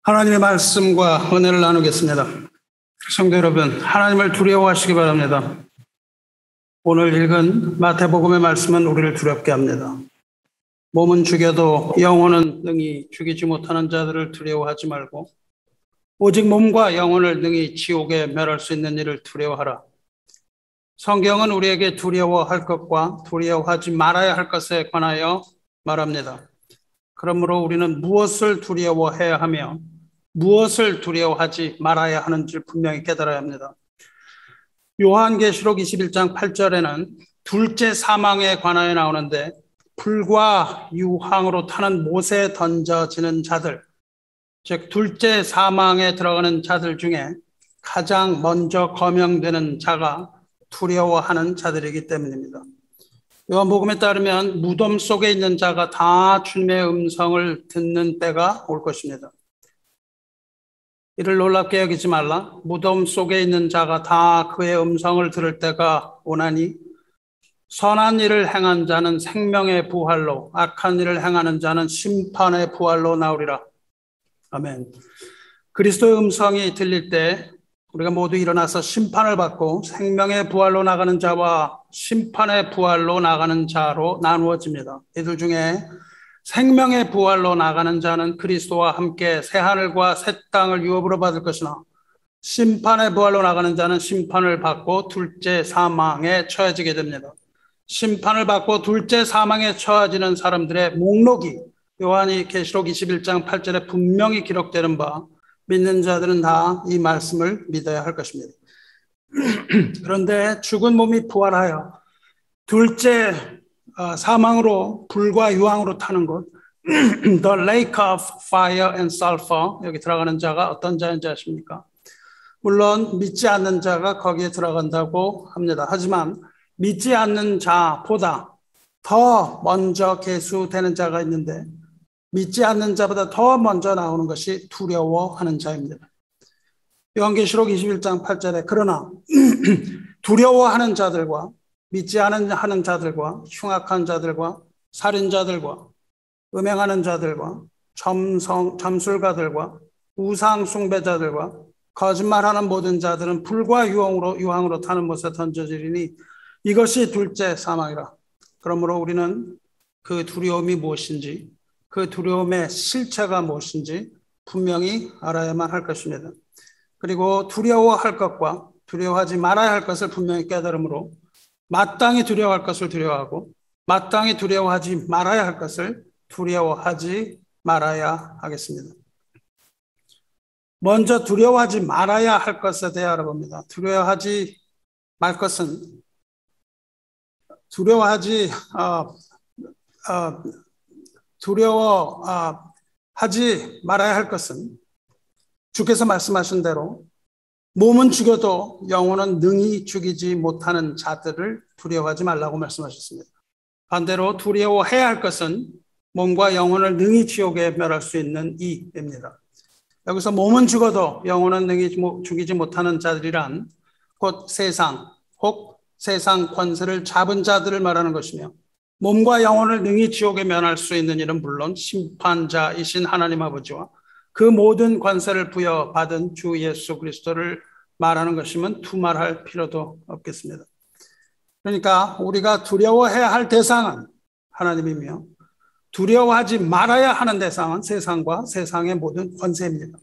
하나님의 말씀과 은혜를 나누겠습니다. 성도 여러분, 하나님을 두려워하시기 바랍니다. 오늘 읽은 마태복음의 말씀은 우리를 두렵게 합니다. 몸은 죽여도 영혼은 능히 죽이지 못하는 자들을 두려워하지 말고 오직 몸과 영혼을 능히 지옥에 멸할 수 있는 일을 두려워하라. 성경은 우리에게 두려워할 것과 두려워하지 말아야 할 것에 관하여 말합니다. 그러므로 우리는 무엇을 두려워해야 하며 무엇을 두려워하지 말아야 하는지 분명히 깨달아야 합니다. 요한계시록 21장 8절에는 둘째 사망에 관하여 나오는데 불과 유황으로 타는 못에 던져지는 자들, 즉 둘째 사망에 들어가는 자들 중에 가장 먼저 거명되는 자가 두려워하는 자들이기 때문입니다. 요한복음에 따르면 무덤 속에 있는 자가 다 주님의 음성을 듣는 때가 올 것입니다. 이를 놀랍게 여기지 말라. 무덤 속에 있는 자가 다 그의 음성을 들을 때가 오나니 선한 일을 행한 자는 생명의 부활로, 악한 일을 행하는 자는 심판의 부활로 나오리라. 아멘. 그리스도의 음성이 들릴 때 우리가 모두 일어나서 심판을 받고 생명의 부활로 나가는 자와 심판의 부활로 나가는 자로 나누어집니다. 이들 중에 생명의 부활로 나가는 자는 그리스도와 함께 새하늘과 새 땅을 유업으로 받을 것이나 심판의 부활로 나가는 자는 심판을 받고 둘째 사망에 처해지게 됩니다. 심판을 받고 둘째 사망에 처해지는 사람들의 목록이 요한이 계시록 21장 8절에 분명히 기록되는 바 믿는 자들은 다 이 말씀을 믿어야 할 것입니다. 그런데 죽은 몸이 부활하여 둘째 사망으로 불과 유황으로 타는 곳 The Lake of Fire and Sulfur, 여기 들어가는 자가 어떤 자인지 아십니까? 물론 믿지 않는 자가 거기에 들어간다고 합니다. 하지만 믿지 않는 자보다 더 먼저 계수되는 자가 있는데 믿지 않는 자보다 더 먼저 나오는 것이 두려워하는 자입니다. 요한계시록 21장 8절에 그러나 두려워하는 자들과 믿지 않는 자들과 흉악한 자들과 살인자들과 음행하는 자들과 점술가들과 우상 숭배자들과 거짓말하는 모든 자들은 불과 유황으로 타는 못에 던져지리니 이것이 둘째 사망이라. 그러므로 우리는 그 두려움이 무엇인지, 그 두려움의 실체가 무엇인지 분명히 알아야만 할 것입니다. 그리고 두려워할 것과 두려워하지 말아야 할 것을 분명히 깨달음으로 마땅히 두려워할 것을 두려워하고 마땅히 두려워하지 말아야 할 것을 두려워하지 말아야 하겠습니다. 먼저 두려워하지 말아야 할 것에 대해 알아봅니다. 두려워하지 말 것은 두려워하지 말아야 할 것은 주께서 말씀하신 대로 몸은 죽여도 영혼은 능히 죽이지 못하는 자들을 두려워하지 말라고 말씀하셨습니다. 반대로 두려워해야 할 것은 몸과 영혼을 능히 지옥에 멸할 수 있는 이입니다. 여기서 몸은 죽어도 영혼은 능히 죽이지 못하는 자들이란 곧 세상 혹 세상 권세를 잡은 자들을 말하는 것이며 몸과 영혼을 능히 지옥에 면할 수 있는 일은 물론 심판자이신 하나님 아버지와 그 모든 권세를 부여받은 주 예수 그리스도를 말하는 것이면 두말할 필요도 없겠습니다. 그러니까 우리가 두려워해야 할 대상은 하나님이며 두려워하지 말아야 하는 대상은 세상과 세상의 모든 권세입니다.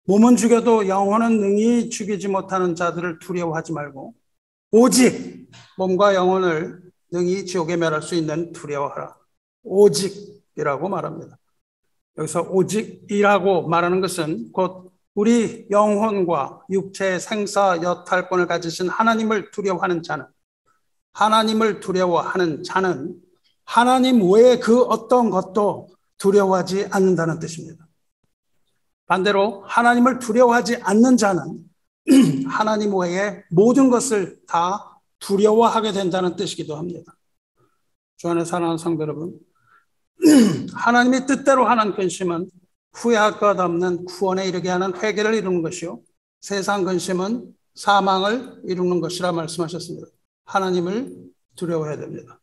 몸은 죽여도 영혼은 능히 죽이지 못하는 자들을 두려워하지 말고 오직 몸과 영혼을 능히 지옥에 멸할 수 있는 두려워하라. 오직이라고 말합니다. 여기서 오직이라고 말하는 것은 곧 우리 영혼과 육체의 생사 여탈권을 가지신 하나님을 두려워하는 자는 하나님 외에 그 어떤 것도 두려워하지 않는다는 뜻입니다. 반대로 하나님을 두려워하지 않는 자는 하나님 외에 모든 것을 다 두려워하게 된다는 뜻이기도 합니다. 주 안에 사랑하는 성도 여러분, 하나님이 뜻대로 하는 근심은 후회할 것 없는 구원에 이르게 하는 회개를 이루는 것이요 세상 근심은 사망을 이루는 것이라 말씀하셨습니다. 하나님을 두려워해야 됩니다.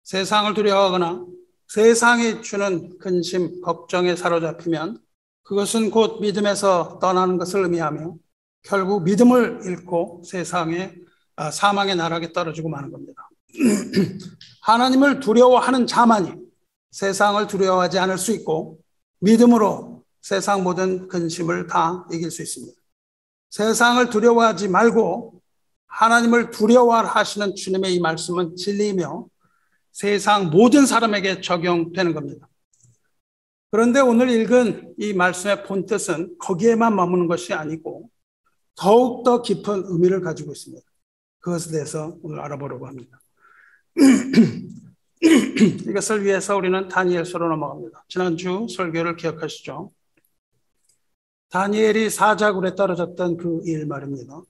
세상을 두려워하거나 세상이 주는 근심, 걱정에 사로잡히면 그것은 곧 믿음에서 떠나는 것을 의미하며 결국 믿음을 잃고 사망의 나락에 떨어지고 마는 겁니다. 하나님을 두려워하는 자만이 세상을 두려워하지 않을 수 있고 믿음으로 세상 모든 근심을 다 이길 수 있습니다. 세상을 두려워하지 말고 하나님을 두려워하시는 주님의 이 말씀은 진리이며 세상 모든 사람에게 적용되는 겁니다. 그런데 오늘 읽은 이 말씀의 본뜻은 거기에만 머무는 것이 아니고 더욱더 깊은 의미를 가지고 있습니다. 그것에 대해서 오늘 알아보려고 합니다. 이것을 위해서 우리는 다니엘서로 넘어갑니다. 지난주 설교를 기억하시죠? 다니엘이 사자굴에 떨어졌던 그 일 말입니다.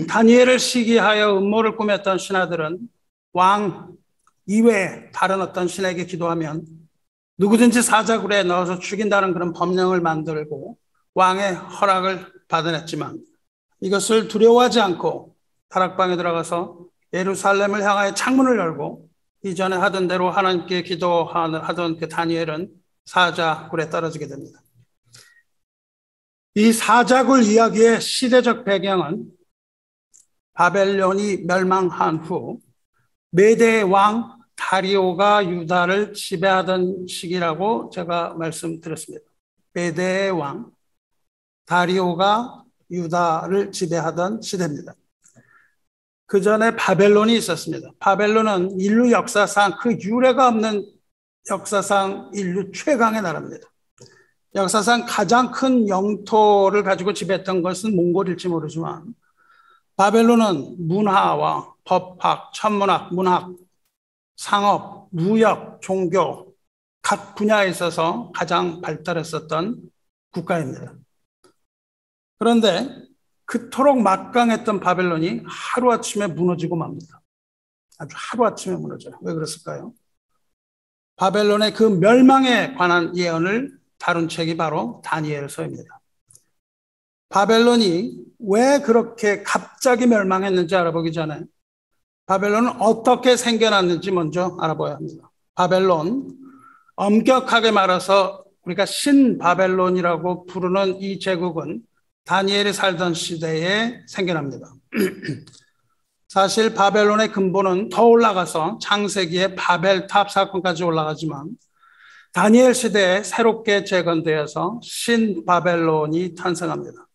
다니엘을 시기하여 음모를 꾸몄던 신하들은 왕 이외에 다른 어떤 신에게 기도하면 누구든지 사자굴에 넣어서 죽인다는 그런 법령을 만들고 왕의 허락을 받아냈지만 이것을 두려워하지 않고 다락방에 들어가서 예루살렘을 향하여 창문을 열고 이전에 하던 대로 하나님께 기도하던 그 다니엘은 사자굴에 떨어지게 됩니다. 이 사자굴 이야기의 시대적 배경은 바벨론이 멸망한 후 메대의 왕 다리오가 유다를 지배하던 시기라고 제가 말씀드렸습니다. 메대의 왕 다리오가 유다를 지배하던 시대입니다. 그 전에 바벨론이 있었습니다. 바벨론은 인류 역사상 그 유례가 없는 역사상 인류 최강의 나라입니다. 역사상 가장 큰 영토를 가지고 지배했던 것은 몽골일지 모르지만 바벨론은 문화와 법학, 천문학, 문학, 상업, 무역, 종교 각 분야에 있어서 가장 발달했었던 국가입니다. 그런데 그토록 막강했던 바벨론이 하루아침에 무너지고 맙니다. 아주 하루아침에 무너져요. 왜 그랬을까요? 바벨론의 그 멸망에 관한 예언을 다룬 책이 바로 다니엘서입니다. 바벨론이 왜 그렇게 갑자기 멸망했는지 알아보기 전에 바벨론은 어떻게 생겨났는지 먼저 알아봐야 합니다. 바벨론, 엄격하게 말해서 우리가 신바벨론이라고 부르는 이 제국은 다니엘이 살던 시대에 생겨납니다. 사실 바벨론의 근본은 더 올라가서 창세기의 바벨탑 사건까지 올라가지만 다니엘 시대에 새롭게 재건되어서 신바벨론이 탄생합니다.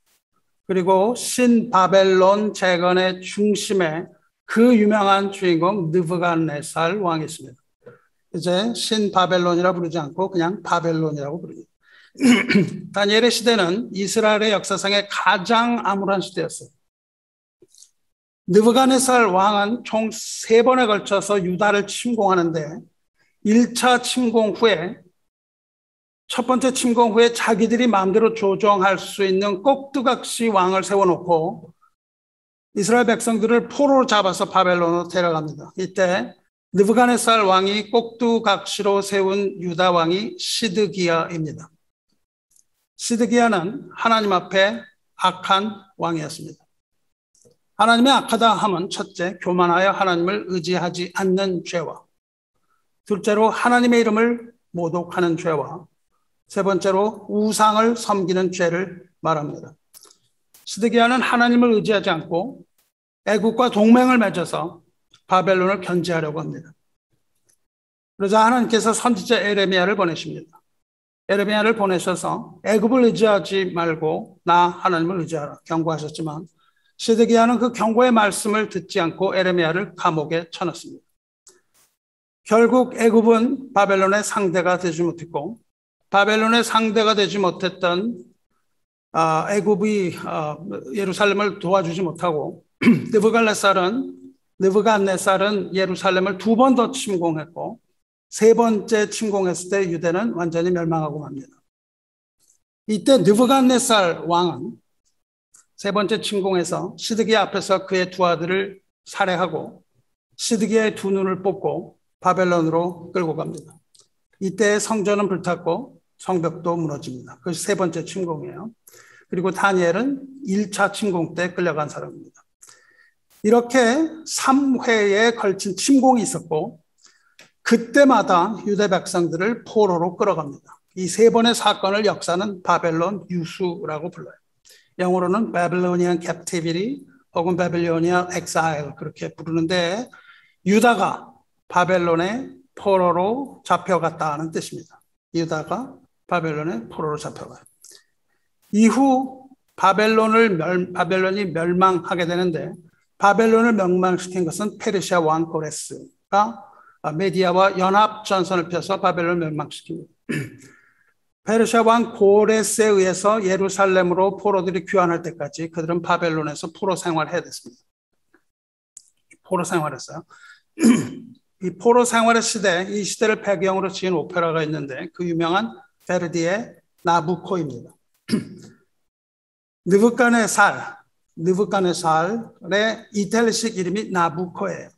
그리고 신바벨론 재건의 중심에 그 유명한 주인공 느부갓네살 왕이 있습니다. 이제 신바벨론이라 부르지 않고 그냥 바벨론이라고 부릅니다. 다니엘의 시대는 이스라엘의 역사상에 가장 암울한 시대였어요. 느부갓네살 왕은 총 3번에 걸쳐서 유다를 침공하는데 1차 침공 후에 첫 번째 침공 후에 자기들이 마음대로 조정할 수 있는 꼭두각시 왕을 세워놓고 이스라엘 백성들을 포로로 잡아서 바벨론으로 데려갑니다. 이때 느부갓네살 왕이 꼭두각시로 세운 유다 왕이 시드기야입니다. 시드기야는 하나님 앞에 악한 왕이었습니다. 하나님의 악하다 함은 첫째, 교만하여 하나님을 의지하지 않는 죄와 둘째로 하나님의 이름을 모독하는 죄와 세 번째로 우상을 섬기는 죄를 말합니다. 시드기야는 하나님을 의지하지 않고 애국과 동맹을 맺어서 바벨론을 견제하려고 합니다. 그러자 하나님께서 선지자 에레미야를 보내십니다. 에레미야를 보내셔서 애굽을 의지하지 말고 나 하나님을 의지하라 경고하셨지만 시드기야는 그 경고의 말씀을 듣지 않고 에레미야를 감옥에 쳐넣습니다. 결국 애굽은 바벨론의 상대가 되지 못했고 바벨론의 상대가 되지 못했던 애굽이 예루살렘을 도와주지 못하고 느부갓네살은 예루살렘을 2번 더 침공했고 3번째 침공했을 때 유대는 완전히 멸망하고 맙니다. 이때 느부갓네살 왕은 3번째 침공에서 시드기야 앞에서 그의 2 아들을 살해하고 시드기야의 2 눈을 뽑고 바벨론으로 끌고 갑니다. 이때 성전은 불탔고 성벽도 무너집니다. 그것이 3번째 침공이에요. 그리고 다니엘은 1차 침공 때 끌려간 사람입니다. 이렇게 3회에 걸친 침공이 있었고 그때마다 유대 백성들을 포로로 끌어갑니다. 이 세 번의 사건을 역사는 바벨론 유수라고 불러요. 영어로는 Babylonian Captivity 혹은 Babylonian Exile 그렇게 부르는데 유다가 바벨론의 포로로 잡혀갔다는 뜻입니다. 유다가 바벨론의 포로로 잡혀가요. 이후 바벨론이 멸망하게 되는데 바벨론을 멸망시킨 것은 페르시아 왕 고레스가 메디아와 연합 전선을 펴서 바벨론을 멸망시킵니다. 페르시아 왕 고레스에 의해서 예루살렘으로 포로들이 귀환할 때까지 그들은 바벨론에서 포로 생활을 해야 됐습니다. 포로 생활했어요. 이 포로 생활의 시대, 이 시대를 배경으로 지은 오페라가 있는데 그 유명한 베르디의 나부코입니다. 느부갓네살의 이탈리식 이름이 나부코예요.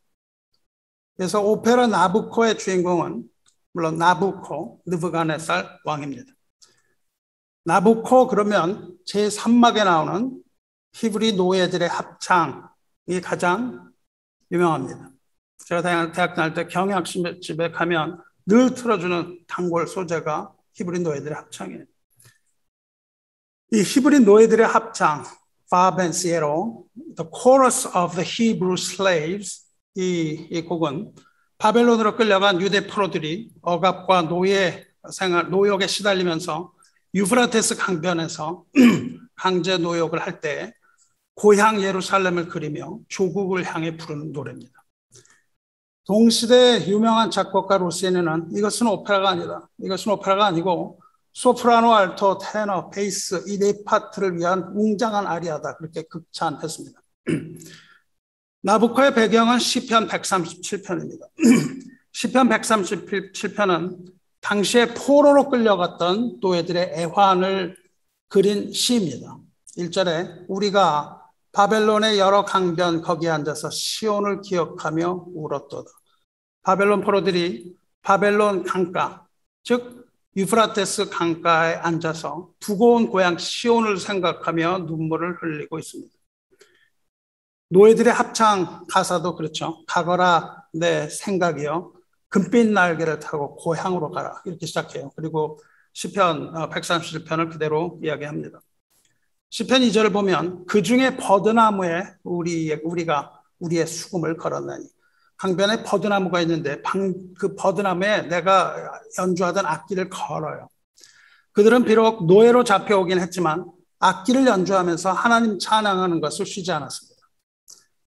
그래서 오페라 나부코의 주인공은 물론 느부갓네살 왕입니다. 나부코 그러면 제3막에 나오는 히브리 노예들의 합창이 가장 유명합니다. 제가 대학 다닐 때 경영학집에 가면 늘 틀어주는 단골 소재가 히브리 노예들의 합창이에요. 이 히브리 노예들의 합창, 파벤시에로, The Chorus of the Hebrew Slaves, 이 곡은 바벨론으로 끌려간 유대 포로들이 억압과 노역에 시달리면서 유프라테스 강변에서 강제 노역을 할 때 고향 예루살렘을 그리며 조국을 향해 부르는 노래입니다. 동시대 유명한 작곡가 로시니는 이것은 오페라가 아니고 소프라노, 알토, 테너, 베이스 이 네 파트를 위한 웅장한 아리아다 그렇게 극찬했습니다. 나부코의 배경은 시편 137편입니다. 시편 137편은 당시에 포로로 끌려갔던 노예들의 애환을 그린 시입니다. 1절에 우리가 바벨론의 여러 강변 거기에 앉아서 시온을 기억하며 울었도다. 바벨론 포로들이 바벨론 강가, 즉 유프라테스 강가에 앉아서 두고 온 고향 시온을 생각하며 눈물을 흘리고 있습니다. 노예들의 합창 가사도 그렇죠. 가거라 내 생각이여 금빛 날개를 타고 고향으로 가라 이렇게 시작해요. 그리고 시편 137편을 그대로 이야기합니다. 시편 2절을 보면 그 중에 버드나무에 우리가 우리의 수금을 걸었나니 강변에 버드나무가 있는데 그 버드나무에 내가 연주하던 악기를 걸어요. 그들은 비록 노예로 잡혀오긴 했지만 악기를 연주하면서 하나님 찬양하는 것을 쉬지 않았습니다.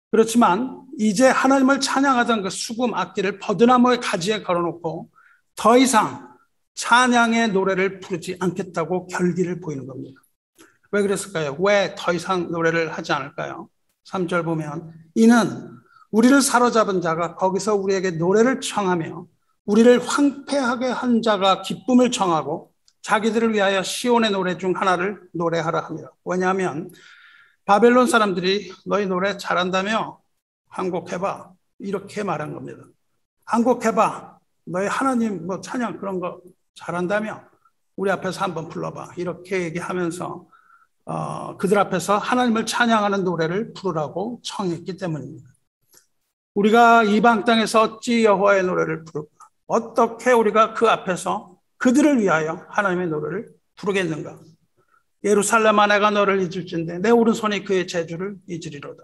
그렇지만 이제 하나님을 찬양하던 그 수금 악기를 버드나무의 가지에 걸어놓고 더 이상 찬양의 노래를 부르지 않겠다고 결기를 보이는 겁니다. 왜 그랬을까요? 왜 더 이상 노래를 하지 않을까요? 3절 보면 이는 우리를 사로잡은 자가 거기서 우리에게 노래를 청하며 우리를 황폐하게 한 자가 기쁨을 청하고 자기들을 위하여 시온의 노래 중 하나를 노래하라 합니다. 왜냐하면 바벨론 사람들이 너희 노래 잘한다며 한곡해봐 이렇게 말한 겁니다. 한곡해봐 너희 하나님 뭐 찬양 그런 거 잘한다며 우리 앞에서 한번 불러봐 이렇게 얘기하면서 그들 앞에서 하나님을 찬양하는 노래를 부르라고 청했기 때문입니다. 우리가 이방 땅에서 어찌 여호와의 노래를 부를까? 어떻게 우리가 그 앞에서 그들을 위하여 하나님의 노래를 부르겠는가? 예루살렘아 내가 너를 잊을진데 내 오른손이 그의 재주를 잊으리로다.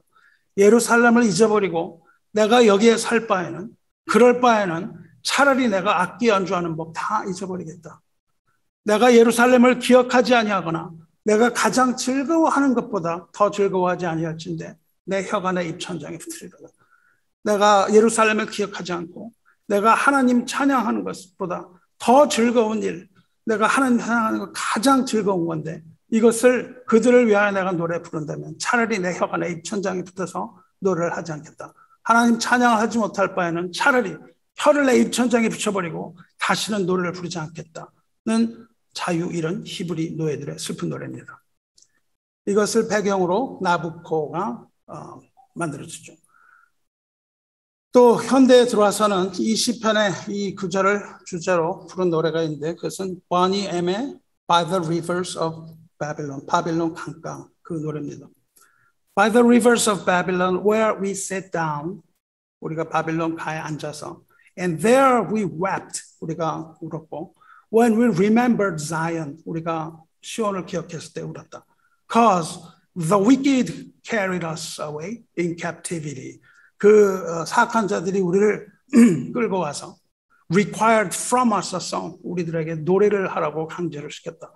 예루살렘을 잊어버리고 내가 여기에 살 바에는 그럴 바에는 차라리 내가 악기 연주하는 법 다 잊어버리겠다. 내가 예루살렘을 기억하지 아니하거나 내가 가장 즐거워하는 것보다 더 즐거워하지 아니할진데 내 혀가 내 입천장에 붙으리로다. 내가 예루살렘을 기억하지 않고 내가 하나님 찬양하는 것보다 더 즐거운 일, 내가 하나님 찬양하는 것 가장 즐거운 건데 이것을 그들을 위하여 내가 노래 부른다면 차라리 내 혀가 내 입천장에 붙어서 노래를 하지 않겠다. 하나님 찬양을 하지 못할 바에는 차라리 혀를 내 입천장에 붙여버리고 다시는 노래를 부르지 않겠다는 자유이런 히브리 노예들의 슬픈 노래입니다. 이것을 배경으로 나부코가 만들어주죠. 또 현대에 들어와서는 이 시편의 이 구절을 주제로 부른 노래가 있는데 그것은 보니 M의 By the Rivers of Babylon, 바빌론 강가 그 노래입니다. By the rivers of Babylon where we sat down, 우리가 바빌론 가에 앉아서 And there we wept, 우리가 울었고 When we remembered Zion, 우리가 시온을 기억했을 때 울었다. Cause the wicked carried us away in captivity. 그 사악한 자들이 우리를 끌고 와서 required from us a song. 우리들에게 노래를 하라고 강제를 시켰다.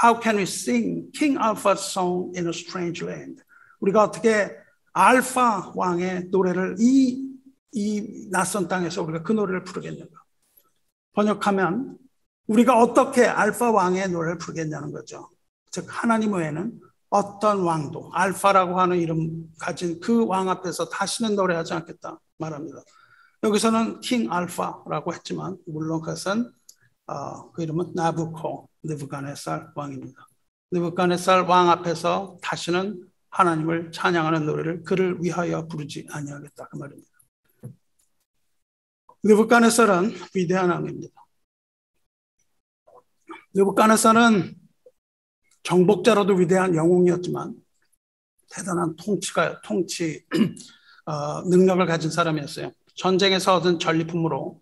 How can we sing King Alpha's song in a strange land? 우리가 어떻게 알파 왕의 노래를 이 낯선 땅에서 우리가 그 노래를 부르겠는가? 번역하면 우리가 어떻게 알파 왕의 노래를 부르겠냐는 거죠. 즉 하나님 외에는 어떤 왕도 알파라고 하는 이름 가진 그 왕 앞에서 다시는 노래하지 않겠다 말합니다. 여기서는 킹 알파라고 했지만 물론 그것은 그 이름은 느부갓네살 왕입니다. 느부갓네살 왕 앞에서 다시는 하나님을 찬양하는 노래를 그를 위하여 부르지 아니하겠다 그 말입니다. 느부갓네살은 위대한 왕입니다. 느부갓네살은 정복자로도 위대한 영웅이었지만 대단한 통치 능력을 가진 사람이었어요. 전쟁에서 얻은 전리품으로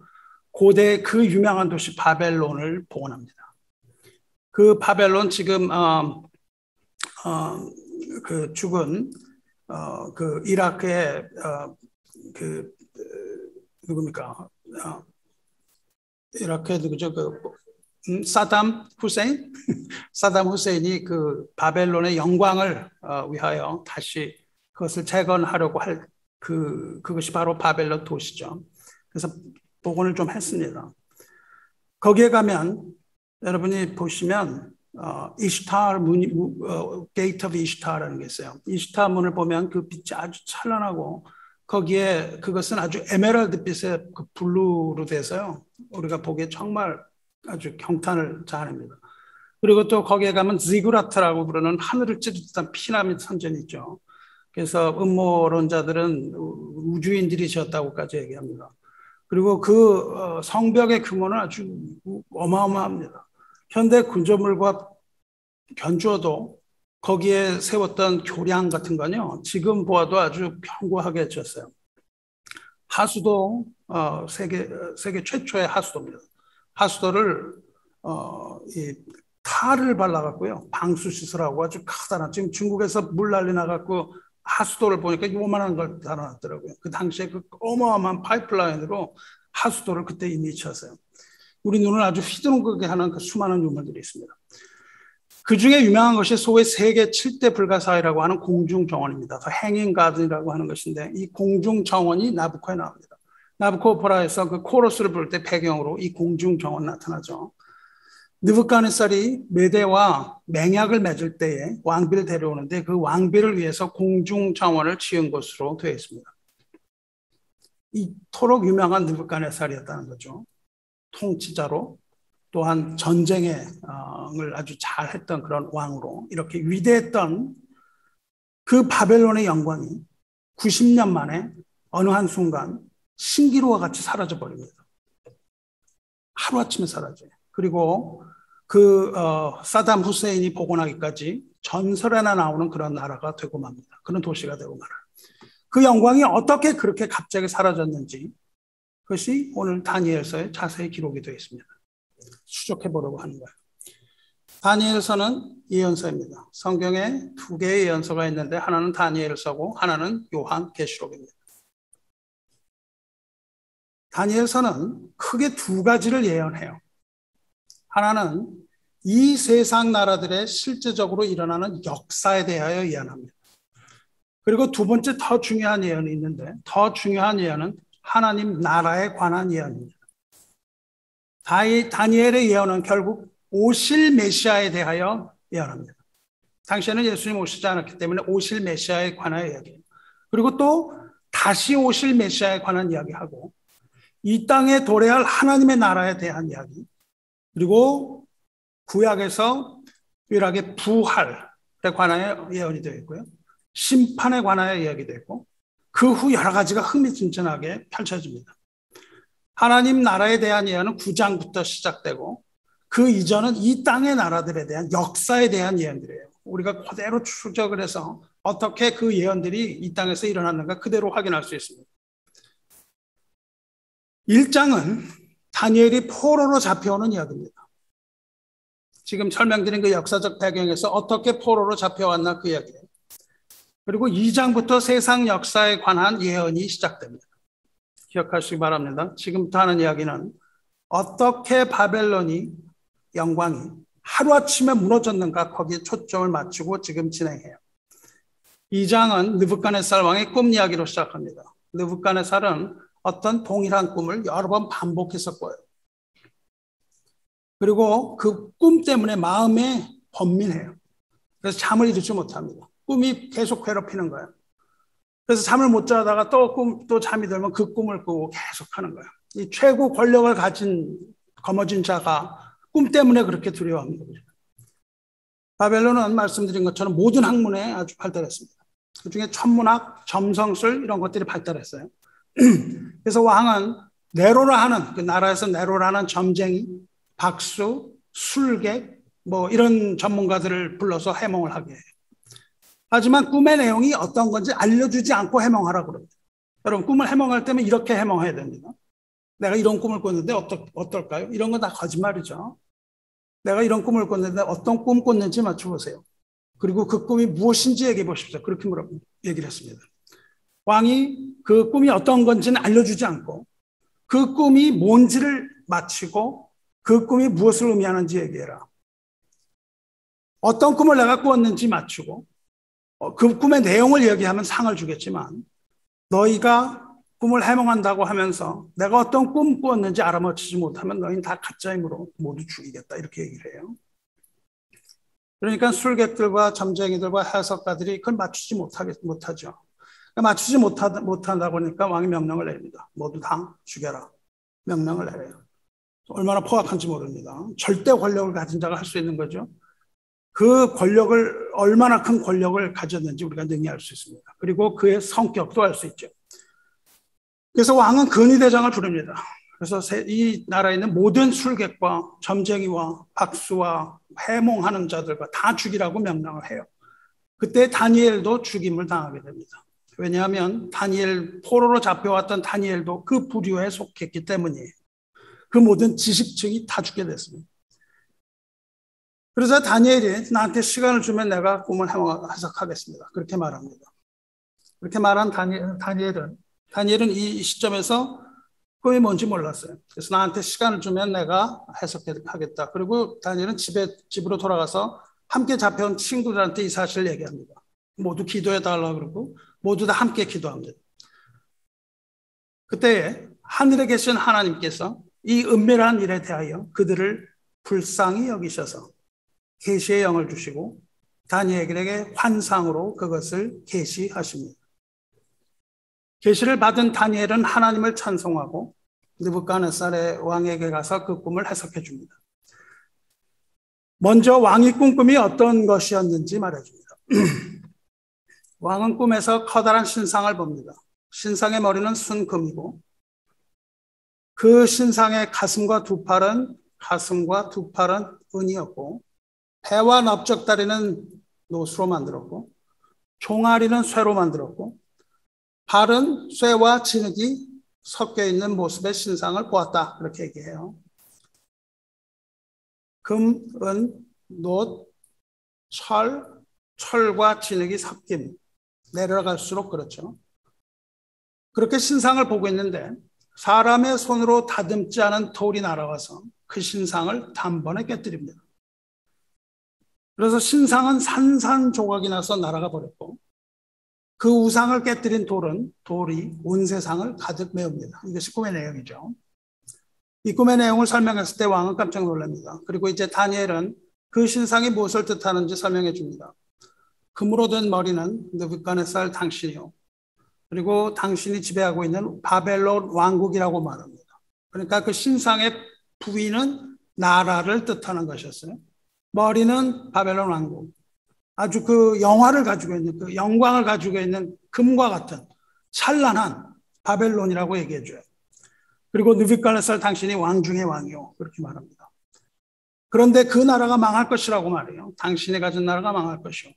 고대 그 유명한 도시 바벨론을 봉헌합니다. 그 바벨론 지금 그 죽은 그 이라크의 그 누굽니까? 이라크의 누구죠? 사담 후세인? 사담 후세인이 그 바벨론의 영광을 위하여 다시 그것을 재건하려고 할 그것이 바로 바벨론 도시죠. 그래서 복원을 좀 했습니다. 거기에 가면 여러분이 보시면 이슈타 게이트 오브 이슈타라는 게 있어요. 이슈타 문을 보면 그 빛이 아주 찬란하고 거기에 그것은 아주 에메랄드 빛의 그 블루로 돼서요. 우리가 보기에 정말 아주 경탄을 자아냅니다. 그리고 또 거기에 가면 지구라트라고 부르는 하늘을 찌르는 듯한 피라미드 선전이 있죠. 그래서 음모론자들은 우주인들이셨다고까지 얘기합니다. 그리고 그 성벽의 규모는 아주 어마어마합니다. 현대 구조물과 견주어도 거기에 세웠던 교량 같은 건요. 지금 보아도 아주 견고하게 지었어요. 하수도 세계 최초의 하수도입니다. 하수도를 이 탈을 발라갖고요. 방수 시설하고 아주 커다란 지금 중국에서 물 난리 나갖고 하수도를 보니까 요만한 걸 달아놨더라고요. 그 당시에 그 어마어마한 파이프라인으로 하수도를 그때 이미 쳤어요. 우리 눈을 아주 휘두르게 하는 그 수많은 유물들이 있습니다. 그 중에 유명한 것이 소위 세계 7대 불가사의라고 하는 공중정원입니다. 행인 가든이라고 하는 것인데 이 공중정원이 나부코에 나옵니다. 나부코 오페라에서 그 코러스를 부를 때 배경으로 이 공중정원 나타나죠. 느부갓네살이 메대와 맹약을 맺을 때에 왕비를 데려오는데 그 왕비를 위해서 공중정원을 지은 것으로 되어 있습니다. 이토록 유명한 느부갓네살이었다는 거죠. 통치자로 또한 전쟁을 아주 잘했던 그런 왕으로 이렇게 위대했던 그 바벨론의 영광이 90년 만에 어느 한순간 신기루와 같이 사라져버립니다. 하루아침에 사라져요. 그리고 그 사담 후세인이 복원하기까지 전설에나 나오는 그런 나라가 되고 맙니다. 그런 도시가 되고 말아요. 그 영광이 어떻게 그렇게 갑자기 사라졌는지 그것이 오늘 다니엘서에 자세히 기록이 되어 있습니다. 추적해 보려고 하는 거예요. 다니엘서는 예언서입니다. 성경에 두 개의 예언서가 있는데 하나는 다니엘서고 하나는 요한계시록입니다. 다니엘서는 크게 두 가지를 예언해요. 하나는 이 세상 나라들의 실제적으로 일어나는 역사에 대하여 예언합니다. 그리고 두 번째 더 중요한 예언이 있는데 더 중요한 예언은 하나님 나라에 관한 예언입니다. 다니엘의 예언은 결국 오실 메시아에 대하여 예언합니다. 당시에는 예수님 오시지 않았기 때문에 오실 메시아에 관한 이야기예요. 그리고 또 다시 오실 메시아에 관한 이야기하고 이 땅에 도래할 하나님의 나라에 대한 이야기 그리고 구약에서 유일하게 부활에 관하여 예언이 되어 있고요. 심판에 관하여 이야기되어 있고 그 후 여러 가지가 흥미진진하게 펼쳐집니다. 하나님 나라에 대한 예언은 9장부터 시작되고 그 이전은 이 땅의 나라들에 대한 역사에 대한 예언들이에요. 우리가 그대로 추적을 해서 어떻게 그 예언들이 이 땅에서 일어났는가 그대로 확인할 수 있습니다. 1장은 다니엘이 포로로 잡혀오는 이야기입니다. 지금 설명드린 그 역사적 배경에서 어떻게 포로로 잡혀왔나 그 이야기예요. 그리고 2장부터 세상 역사에 관한 예언이 시작됩니다. 기억하시기 바랍니다. 지금부터 하는 이야기는 어떻게 바벨론이 영광이 하루아침에 무너졌는가 거기에 초점을 맞추고 지금 진행해요. 2장은 느부갓네살 왕의 꿈 이야기로 시작합니다. 느부갓네살은 어떤 동일한 꿈을 여러 번 반복해서 꿔요. 그리고 그 꿈 때문에 마음에 번민해요. 그래서 잠을 이루지 못합니다. 꿈이 계속 괴롭히는 거예요. 그래서 잠을 못 자다가 또 잠이 들면 그 꿈을 꾸고 계속 하는 거예요. 이 최고 권력을 가진 거머쥔 자가 꿈 때문에 그렇게 두려워합니다. 바벨론은 말씀드린 것처럼 모든 학문에 아주 발달했습니다. 그중에 천문학, 점성술 이런 것들이 발달했어요. 그래서 왕은 네로라 하는 그 나라에서 네로라 하는 점쟁이, 박수, 술객 뭐 이런 전문가들을 불러서 해몽을 하게 해요. 하지만 꿈의 내용이 어떤 건지 알려주지 않고 해몽하라고 그럽니다. 여러분 꿈을 해몽할 때면 이렇게 해몽해야 됩니다. 내가 이런 꿈을 꿨는데 어떨까요? 이런 건 다 거짓말이죠. 내가 이런 꿈을 꿨는데 어떤 꿈 꿨는지 맞춰보세요. 그리고 그 꿈이 무엇인지 얘기해 보십시오. 그렇게 얘기를 했습니다. 왕이 그 꿈이 어떤 건지는 알려주지 않고 그 꿈이 뭔지를 맞히고 그 꿈이 무엇을 의미하는지 얘기해라. 어떤 꿈을 내가 꾸었는지 맞추고 그 꿈의 내용을 얘기하면 상을 주겠지만 너희가 꿈을 해몽한다고 하면서 내가 어떤 꿈 꾸었는지 알아맞히지 못하면 너희는 다 가짜 힘으로 모두 죽이겠다 이렇게 얘기를 해요. 그러니까 술객들과 점쟁이들과 해석가들이 그걸 맞추지 못하죠. 맞추지 못한다고 하니까 왕이 명령을 내립니다. 모두 다 죽여라. 명령을 내려요. 얼마나 포악한지 모릅니다. 절대 권력을 가진 자가 할 수 있는 거죠. 그 권력을 얼마나 큰 권력을 가졌는지 우리가 능히 알 수 있습니다. 그리고 그의 성격도 알 수 있죠. 그래서 왕은 근위대장을 부릅니다. 그래서 이 나라에 있는 모든 술객과 점쟁이와 박수와 해몽하는 자들과 다 죽이라고 명령을 해요. 그때 다니엘도 죽임을 당하게 됩니다. 왜냐하면 포로로 잡혀왔던 다니엘도 그 부류에 속했기 때문이에요. 그 모든 지식층이 다 죽게 됐습니다. 그래서 다니엘이 나한테 시간을 주면 내가 꿈을 해석하겠습니다. 그렇게 말합니다. 그렇게 말한 다니엘은 이 시점에서 꿈이 뭔지 몰랐어요. 그래서 나한테 시간을 주면 내가 해석하겠다. 그리고 다니엘은 집으로 돌아가서 함께 잡혀온 친구들한테 이 사실을 얘기합니다. 모두 기도해달라고 그러고 모두 다 함께 기도합니다. 그때 하늘에 계신 하나님께서 이 은밀한 일에 대하여 그들을 불쌍히 여기셔서 계시의 영을 주시고 다니엘에게 환상으로 그것을 계시하십니다. 계시를 받은 다니엘은 하나님을 찬송하고 느부갓네살의 왕에게 가서 그 꿈을 해석해 줍니다. 먼저 왕이 꾼 꿈이 어떤 것이었는지 말해줍니다. 왕은 꿈에서 커다란 신상을 봅니다. 신상의 머리는 순금이고 그 신상의 가슴과 두 팔은 은이었고 배와 넓적다리는 노수로 만들었고 종아리는 쇠로 만들었고 발은 쇠와 진흙이 섞여 있는 모습의 신상을 보았다. 그렇게 얘기해요. 금, 은, 놋, 철과 진흙이 섞임. 내려갈수록 그렇죠. 그렇게 신상을 보고 있는데 사람의 손으로 다듬지 않은 돌이 날아와서 그 신상을 단번에 깨뜨립니다. 그래서 신상은 산산조각이 나서 날아가 버렸고 그 우상을 깨뜨린 돌이 온 세상을 가득 메웁니다. 이것이 꿈의 내용이죠. 이 꿈의 내용을 설명했을 때 왕은 깜짝 놀랍니다. 그리고 이제 다니엘은 그 신상이 무엇을 뜻하는지 설명해 줍니다. 금으로 된 머리는 느부갓네살 당신이요. 그리고 당신이 지배하고 있는 바벨론 왕국이라고 말합니다. 그러니까 그 신상의 부위는 나라를 뜻하는 것이었어요. 머리는 바벨론 왕국. 아주 그 영화를 가지고 있는 그 영광을 가지고 있는 금과 같은 찬란한 바벨론이라고 얘기해 줘요. 그리고 느부갓네살 당신이 왕 중의 왕이요. 그렇게 말합니다. 그런데 그 나라가 망할 것이라고 말해요. 당신이 가진 나라가 망할 것이요.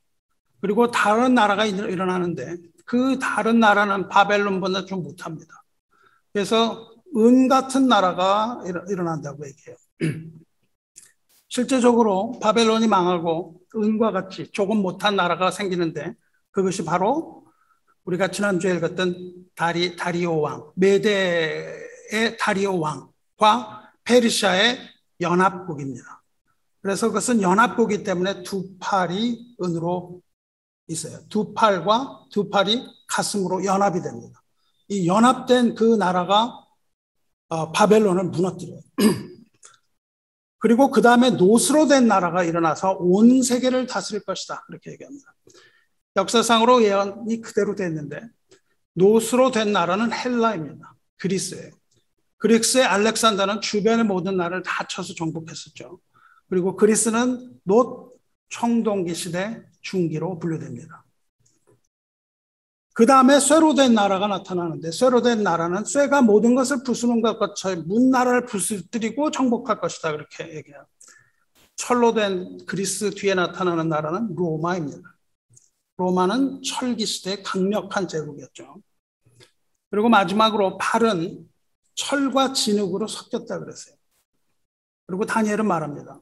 그리고 다른 나라가 일어나는데 그 다른 나라는 바벨론보다 좀 못합니다. 그래서 은 같은 나라가 일어난다고 얘기해요. 실제적으로 바벨론이 망하고 은과 같이 조금 못한 나라가 생기는데 그것이 바로 우리가 지난주에 읽었던 다리오 왕, 메대의 다리오 왕과 페르시아의 연합국입니다. 그래서 그것은 연합국이기 때문에 두 팔이 은으로 있어요. 두 팔이 가슴으로 연합이 됩니다. 이 연합된 그 나라가 바벨론을 무너뜨려요. 그리고 그 다음에 노스로 된 나라가 일어나서 온 세계를 다스릴 것이다. 그렇게 얘기합니다. 역사상으로 예언이 그대로 됐는데 노스로 된 나라는 헬라입니다. 그리스예요. 그리스의 알렉산더는 주변의 모든 나라를 다 쳐서 정복했었죠. 그리고 그리스는 롯 청동기 시대 중기로 분류됩니다. 그 다음에 쇠로 된 나라가 나타나는데 쇠로 된 나라는 쇠가 모든 것을 부수는 것처럼 문나라를 부수뜨리고 정복할 것이다. 그렇게 얘기해요. 철로 된 그리스 뒤에 나타나는 나라는 로마입니다. 로마는 철기 시대의 강력한 제국이었죠. 그리고 마지막으로 팔은 철과 진흙으로 섞였다 그랬어요. 그리고 다니엘은 말합니다.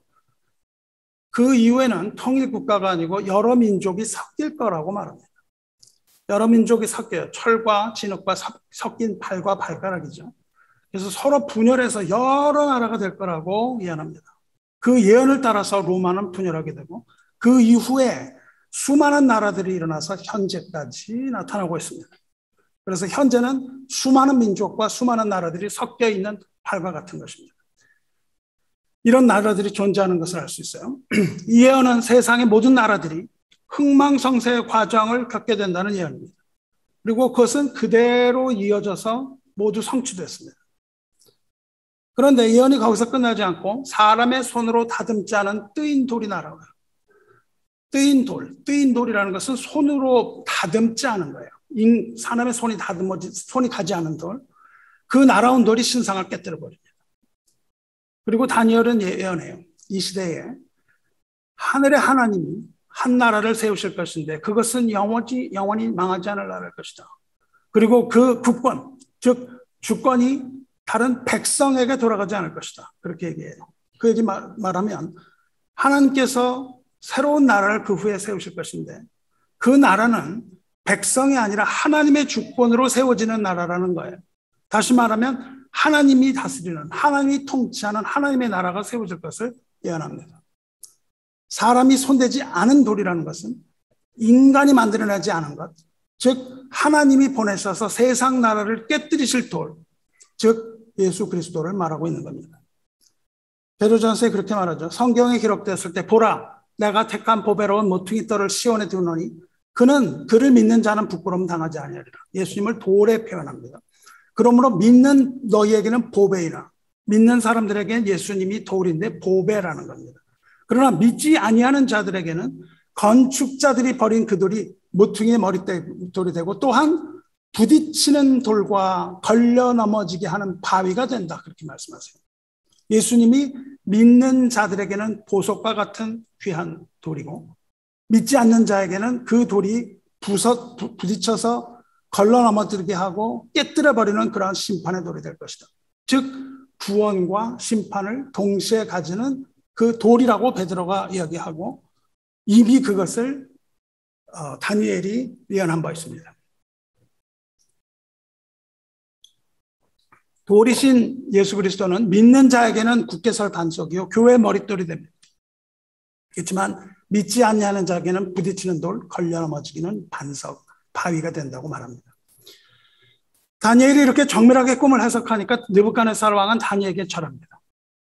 그 이후에는 통일 국가가 아니고 여러 민족이 섞일 거라고 말합니다. 여러 민족이 섞여요. 철과 진흙과 섞인 팔과 발가락이죠. 그래서 서로 분열해서 여러 나라가 될 거라고 예언합니다. 그 예언을 따라서 로마는 분열하게 되고 그 이후에 수많은 나라들이 일어나서 현재까지 나타나고 있습니다. 그래서 현재는 수많은 민족과 수많은 나라들이 섞여 있는 팔과 같은 것입니다. 이런 나라들이 존재하는 것을 알 수 있어요. 이 예언은 세상의 모든 나라들이 흥망성쇠의 과정을 겪게 된다는 예언입니다. 그리고 그것은 그대로 이어져서 모두 성취됐습니다. 그런데 예언이 거기서 끝나지 않고 사람의 손으로 다듬지 않은 뜨인 돌이 날아와요. 뜨인 돌이라는 것은 손으로 다듬지 않은 거예요. 사람의 손이 손이 가지 않은 돌, 그 날아온 돌이 신상을 깨뜨려 버립니다. 그리고 다니엘은 예언해요. 이 시대에 하늘의 하나님이 한 나라를 세우실 것인데 그것은 영원히 망하지 않을 나라일 것이다. 그리고 그 국권, 즉 주권이 다른 백성에게 돌아가지 않을 것이다. 그렇게 얘기해요. 그 얘기 말하면 하나님께서 새로운 나라를 그 후에 세우실 것인데 그 나라는 백성이 아니라 하나님의 주권으로 세워지는 나라라는 거예요. 다시 말하면 하나님이 다스리는, 하나님이 통치하는 하나님의 나라가 세워질 것을 예언합니다. 사람이 손대지 않은 돌이라는 것은 인간이 만들어내지 않은 것, 즉 하나님이 보내셔서 세상 나라를 깨뜨리실 돌, 즉 예수 그리스도를 말하고 있는 겁니다. 베드로전서에 그렇게 말하죠. 성경에 기록되었을 때 보라, 내가 택한 보배로운 모퉁이 돌을 시온에 두노니 그를 믿는 자는 부끄러움 당하지 아니하리라. 예수님을 돌에 표현합니다. 그러므로 믿는 너희에게는 보배이라. 믿는 사람들에게는 예수님이 돌인데 보배라는 겁니다. 그러나 믿지 아니하는 자들에게는 건축자들이 버린 그 돌이 모퉁이의 머릿돌이 되고 또한 부딪히는 돌과 걸려 넘어지게 하는 바위가 된다. 그렇게 말씀하세요. 예수님이 믿는 자들에게는 보석과 같은 귀한 돌이고 믿지 않는 자에게는 그 돌이 부딪혀서 걸러 넘어지게 하고 깨뜨려버리는 그러한 심판의 돌이 될 것이다. 즉 구원과 심판을 동시에 가지는 그 돌이라고 베드로가 이야기하고 이미 그것을 다니엘이 예언한 바 있습니다. 돌이신 예수 그리스도는 믿는 자에게는 굳게 설 반석이요 교회의 머릿돌이 됩니다. 그렇지만 믿지 않는 자에게는 부딪히는 돌, 걸려 넘어지기는 반석, 바위가 된다고 말합니다. 다니엘이 이렇게 정밀하게 꿈을 해석하니까 느부갓네살 왕은 다니엘에게 절합니다.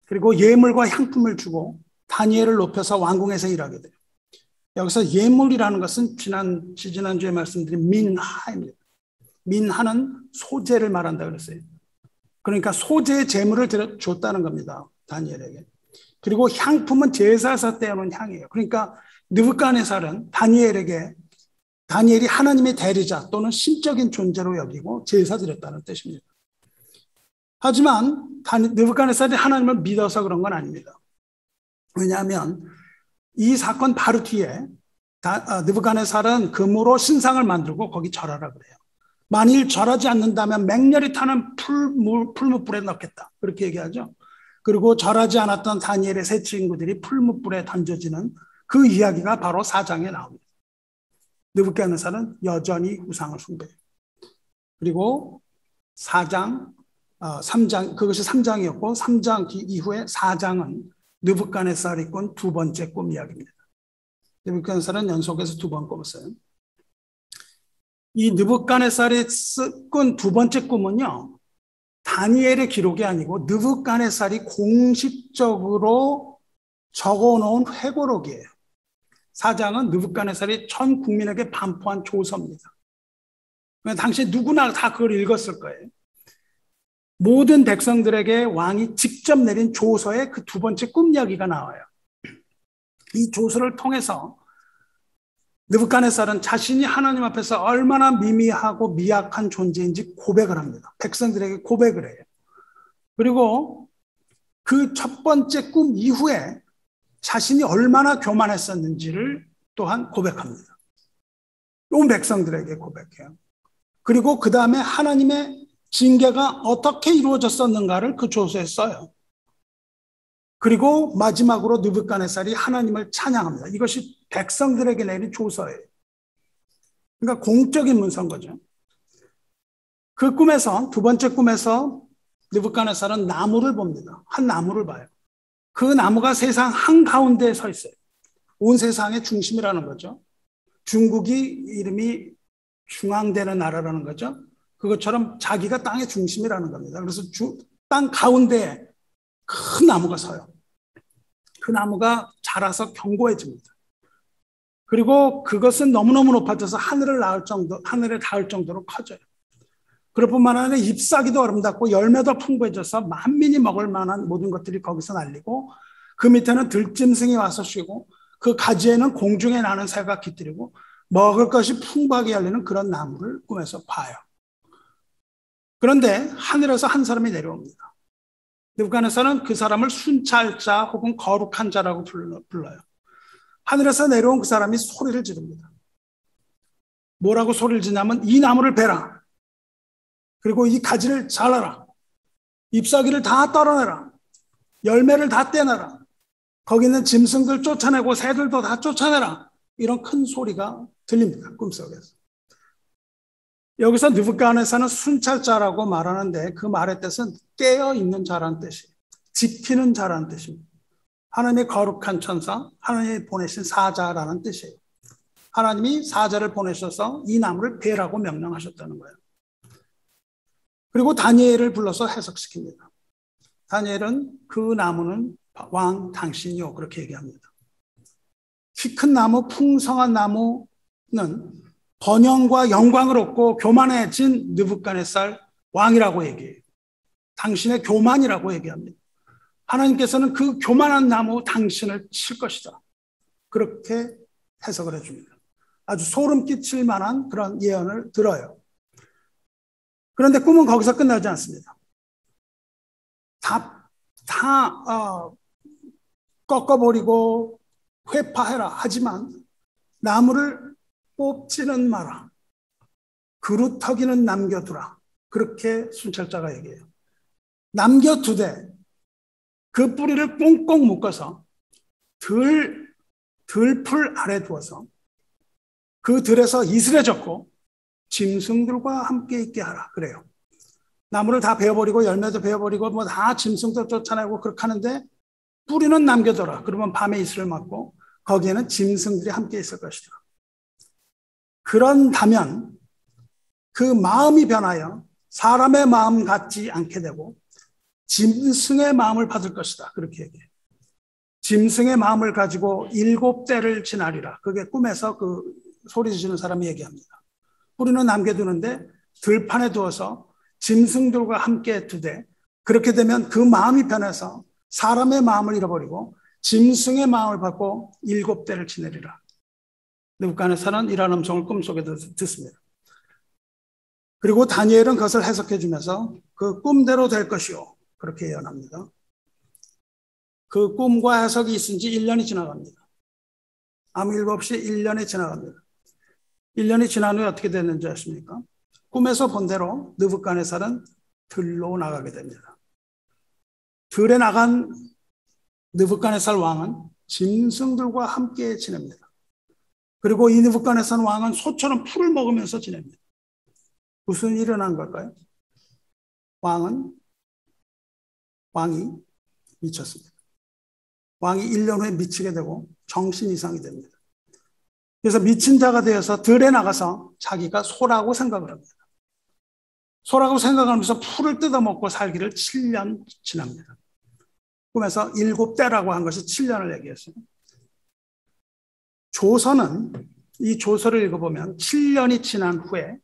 그리고 예물과 향품을 주고 다니엘을 높여서 왕궁에서 일하게 돼요. 여기서 예물이라는 것은 지난주에 말씀드린 민하입니다. 민하는 소재를 말한다 그랬어요. 그러니까 소재의 제물을 줬다는 겁니다. 다니엘에게. 그리고 향품은 제사에서 떼어놓은 향이에요. 그러니까 느부갓네살은 다니엘이 하나님의 대리자 또는 신적인 존재로 여기고 제사 드렸다는 뜻입니다. 하지만 느부갓네살이 하나님을 믿어서 그런 건 아닙니다. 왜냐하면 이 사건 바로 뒤에 느부갓네살은 금으로 신상을 만들고 거기 절하라 그래요. 만일 절하지 않는다면 맹렬히 타는 풀무불에 넣겠다. 그렇게 얘기하죠. 그리고 절하지 않았던 다니엘의 세 친구들이 풀무불에 던져지는 그 이야기가 바로 4장에 나옵니다. 느부갓네살은 여전히 우상을 숭배해요. 그리고 3장, 그것이 3장이었고 3장 이후에 4장은 느부갓네살이 꾼 두 번째 꿈 이야기입니다. 느부갓네살은 연속해서 두 번 꿨어요. 이 느부갓네살이 꾼 두 번째 꿈은요, 다니엘의 기록이 아니고 느부갓네살이 공식적으로 적어놓은 회고록이에요. 4장은 느부갓네살이 전 국민에게 반포한 조서입니다. 당시 누구나 다 그걸 읽었을 거예요. 모든 백성들에게 왕이 직접 내린 조서에 그 두 번째 꿈 이야기가 나와요. 이 조서를 통해서 느부갓네살은 자신이 하나님 앞에서 얼마나 미미하고 미약한 존재인지 고백을 합니다. 백성들에게 고백을 해요. 그리고 그 첫 번째 꿈 이후에 자신이 얼마나 교만했었는지를 또한 고백합니다. 온 백성들에게 고백해요. 그리고 그 다음에 하나님의 징계가 어떻게 이루어졌었는가를 그 조서에 써요. 그리고 마지막으로 느부갓네살이 하나님을 찬양합니다. 이것이 백성들에게 내린 조서예요. 그러니까 공적인 문서인 거죠. 그 꿈에서, 두 번째 꿈에서 느부갓네살은 나무를 봅니다. 한 나무를 봐요. 그 나무가 세상 한가운데에 서 있어요. 온 세상의 중심이라는 거죠. 중국이 이름이 중앙되는 나라라는 거죠. 그것처럼 자기가 땅의 중심이라는 겁니다. 그래서 땅 가운데에 큰 나무가 서요. 그 나무가 자라서 견고해집니다. 그리고 그것은 너무너무 높아져서 하늘에 닿을 정도로 커져요. 그럴 뿐만 아니라 잎사귀도 아름답고 열매도 풍부해져서 만민이 먹을 만한 모든 것들이 거기서 날리고 그 밑에는 들짐승이 와서 쉬고 그 가지에는 공중에 나는 새가 깃들이고 먹을 것이 풍부하게 열리는 그런 나무를 꿈에서 봐요. 그런데 하늘에서 한 사람이 내려옵니다. 느부갓네살은 그 사람을 순찰자 혹은 거룩한 자라고 불러요. 하늘에서 내려온 그 사람이 소리를 지릅니다. 뭐라고 소리를 지냐면 이 나무를 베라. 그리고 이 가지를 잘라라. 잎사귀를 다 떨어내라. 열매를 다 떼내라. 거기 있는 짐승들 쫓아내고 새들도 다 쫓아내라. 이런 큰 소리가 들립니다. 꿈속에서. 여기서 느부갓네살은 순찰자라고 말하는데 그 말의 뜻은 깨어있는 자라는 뜻이에요. 지키는 자라는 뜻입니다. 하나님의 거룩한 천사, 하나님이 보내신 사자라는 뜻이에요. 하나님이 사자를 보내셔서 이 나무를 베라고 명령하셨다는 거예요. 그리고 다니엘을 불러서 해석시킵니다. 다니엘은 그 나무는 왕 당신이요 그렇게 얘기합니다. 키 큰 나무, 풍성한 나무는 번영과 영광을 얻고 교만해진 느부갓네살 왕이라고 얘기해요. 당신의 교만이라고 얘기합니다. 하나님께서는 그 교만한 나무 당신을 칠 것이다. 그렇게 해석을 해줍니다. 아주 소름 끼칠 만한 그런 예언을 들어요. 그런데 꿈은 거기서 끝나지 않습니다. 다 꺾어버리고 회파해라. 하지만 나무를 뽑지는 마라. 그루터기는 남겨두라. 그렇게 순찰자가 얘기해요. 남겨두되 그 뿌리를 꽁꽁 묶어서 들풀 아래 두어서 그 들에서 이슬에 젓고 짐승들과 함께 있게 하라. 그래요. 나무를 다 베어버리고 열매도 베어버리고 뭐 다 짐승도 쫓아내고 그렇게 하는데 뿌리는 남겨둬라. 그러면 밤에 이슬을 맞고 거기에는 짐승들이 함께 있을 것이다. 그런다면 그 마음이 변하여 사람의 마음 같지 않게 되고 짐승의 마음을 받을 것이다. 그렇게 얘기해요. 짐승의 마음을 가지고 7대를 지나리라. 그게 꿈에서 그 소리 지르는 사람이 얘기합니다. 뿌리는 남겨두는데 들판에 두어서 짐승들과 함께 두되 그렇게 되면 그 마음이 변해서 사람의 마음을 잃어버리고 짐승의 마음을 받고 7대를 지내리라. 느부갓네살은 이런 음성을 꿈속에 듣습니다. 그리고 다니엘은 그것을 해석해 주면서 그 꿈대로 될 것이요. 그렇게 예언합니다. 그 꿈과 해석이 있은 지 1년이 지나갑니다. 아무 일 없이 1년이 지나갑니다. 1년이 지난 후에 어떻게 됐는지 아십니까? 꿈에서 본 대로 느부갓네살은 들로 나가게 됩니다. 들에 나간 느부갓네살 왕은 짐승들과 함께 지냅니다. 그리고 이 느부갓네살 왕은 소처럼 풀을 먹으면서 지냅니다. 무슨 일이 일어난 걸까요? 왕이 미쳤습니다. 왕이 1년 후에 미치게 되고 정신 이상이 됩니다. 그래서 미친 자가 되어서 들에 나가서 자기가 소라고 생각을 합니다. 소라고 생각하면서 풀을 뜯어먹고 살기를 7년 지납니다. 꿈에서 7대라고 한 것이 7년을 얘기했어요. 조서는, 이 조서를 읽어보면 7년이 지난 후에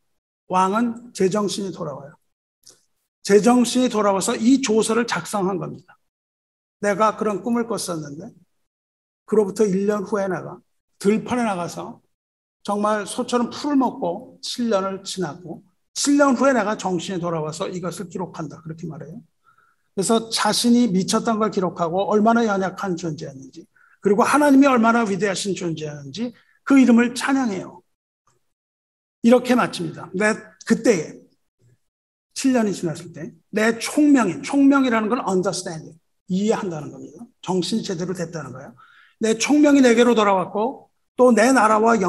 왕은 제정신이 돌아와요. 제정신이 돌아와서 이 조서를 작성한 겁니다. 내가 그런 꿈을 꿨었는데 그로부터 1년 후에 내가 들판에 나가서 정말 소처럼 풀을 먹고 7년을 지났고 7년 후에 내가 정신이 돌아와서 이것을 기록한다. 그렇게 말해요. 그래서 자신이 미쳤던 걸 기록하고 얼마나 연약한 존재였는지, 그리고 하나님이 얼마나 위대하신 존재였는지 그 이름을 찬양해요. 이렇게 마칩니다. 그때에 7년이 지났을 때 내 총명이라는 건 understanding, 이해한다는 겁니다. 정신이 제대로 됐다는 거예요. 내 총명이 내게로 돌아왔고 또 내 나라의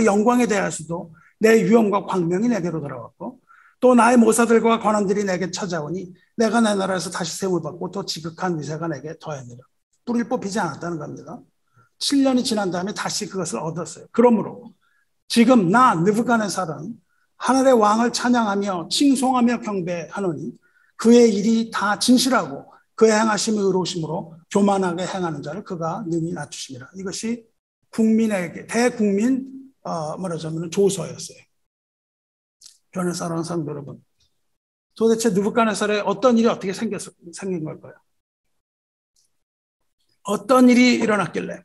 영광에 대해서도 내 위엄과 광명이 내게로 돌아왔고 또 나의 모사들과 관원들이 내게 찾아오니 내가 내 나라에서 다시 세움을 받고 또 지극한 위세가 내게 더했느라. 뿌리를 뽑히지 않았다는 겁니다. 7년이 지난 다음에 다시 그것을 얻었어요. 그러므로 지금 나 느부갓네살은 하늘의 왕을 찬양하며 칭송하며 경배하노니 그의 일이 다 진실하고 그의 행하심이 의로우심으로 교만하게 행하는 자를 그가 능히 낮추심이라. 이것이 국민에게 대국민 말하자면 조서였어요. 교회 사랑하는 성도 여러분, 도대체 느부갓네살에 어떤 일이 어떻게 생긴 걸까요? 어떤 일이 일어났길래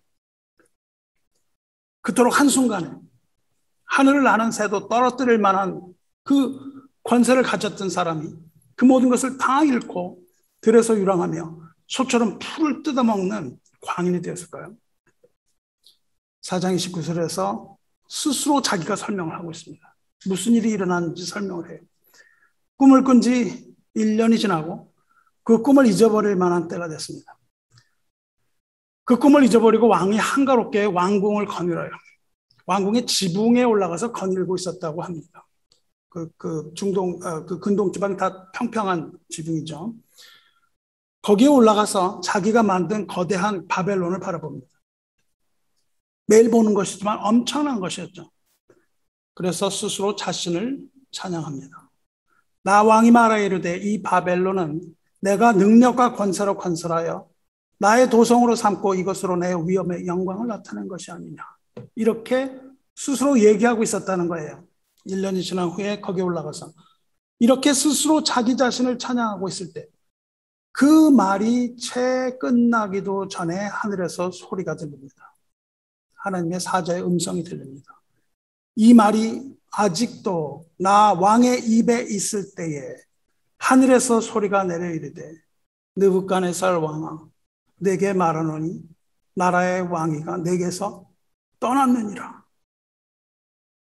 그토록 한순간에 하늘을 나는 새도 떨어뜨릴 만한 그 권세를 가졌던 사람이 그 모든 것을 다 잃고 들에서 유랑하며 소처럼 풀을 뜯어먹는 광인이 되었을까요? 4장 29절에서 스스로 자기가 설명을 하고 있습니다. 무슨 일이 일어났는지 설명을 해요. 꿈을 꾼 지 1년이 지나고 그 꿈을 잊어버릴 만한 때가 됐습니다. 그 꿈을 잊어버리고 왕이 한가롭게 왕궁을 거닐어요. 왕궁의 지붕에 올라가서 거닐고 있었다고 합니다. 그 근동 지방이 다 평평한 지붕이죠. 거기에 올라가서 자기가 만든 거대한 바벨론을 바라봅니다. 매일 보는 것이지만 엄청난 것이었죠. 그래서 스스로 자신을 찬양합니다. 나 왕이 말하여 이르되 이 바벨론은 내가 능력과 권세로 건설하여 나의 도성으로 삼고 이것으로 내 위엄의 영광을 나타낸 것이 아니냐. 이렇게 스스로 얘기하고 있었다는 거예요. 1년이 지난 후에 거기에 올라가서 이렇게 스스로 자기 자신을 찬양하고 있을 때 그 말이 채 끝나기도 전에 하늘에서 소리가 들립니다. 하나님의 사자의 음성이 들립니다. 이 말이 아직도 나 왕의 입에 있을 때에 하늘에서 소리가 내려 이르되 느부갓네살 왕아 내게 말하노니 나라의 왕위가 내게서 떠났느니라.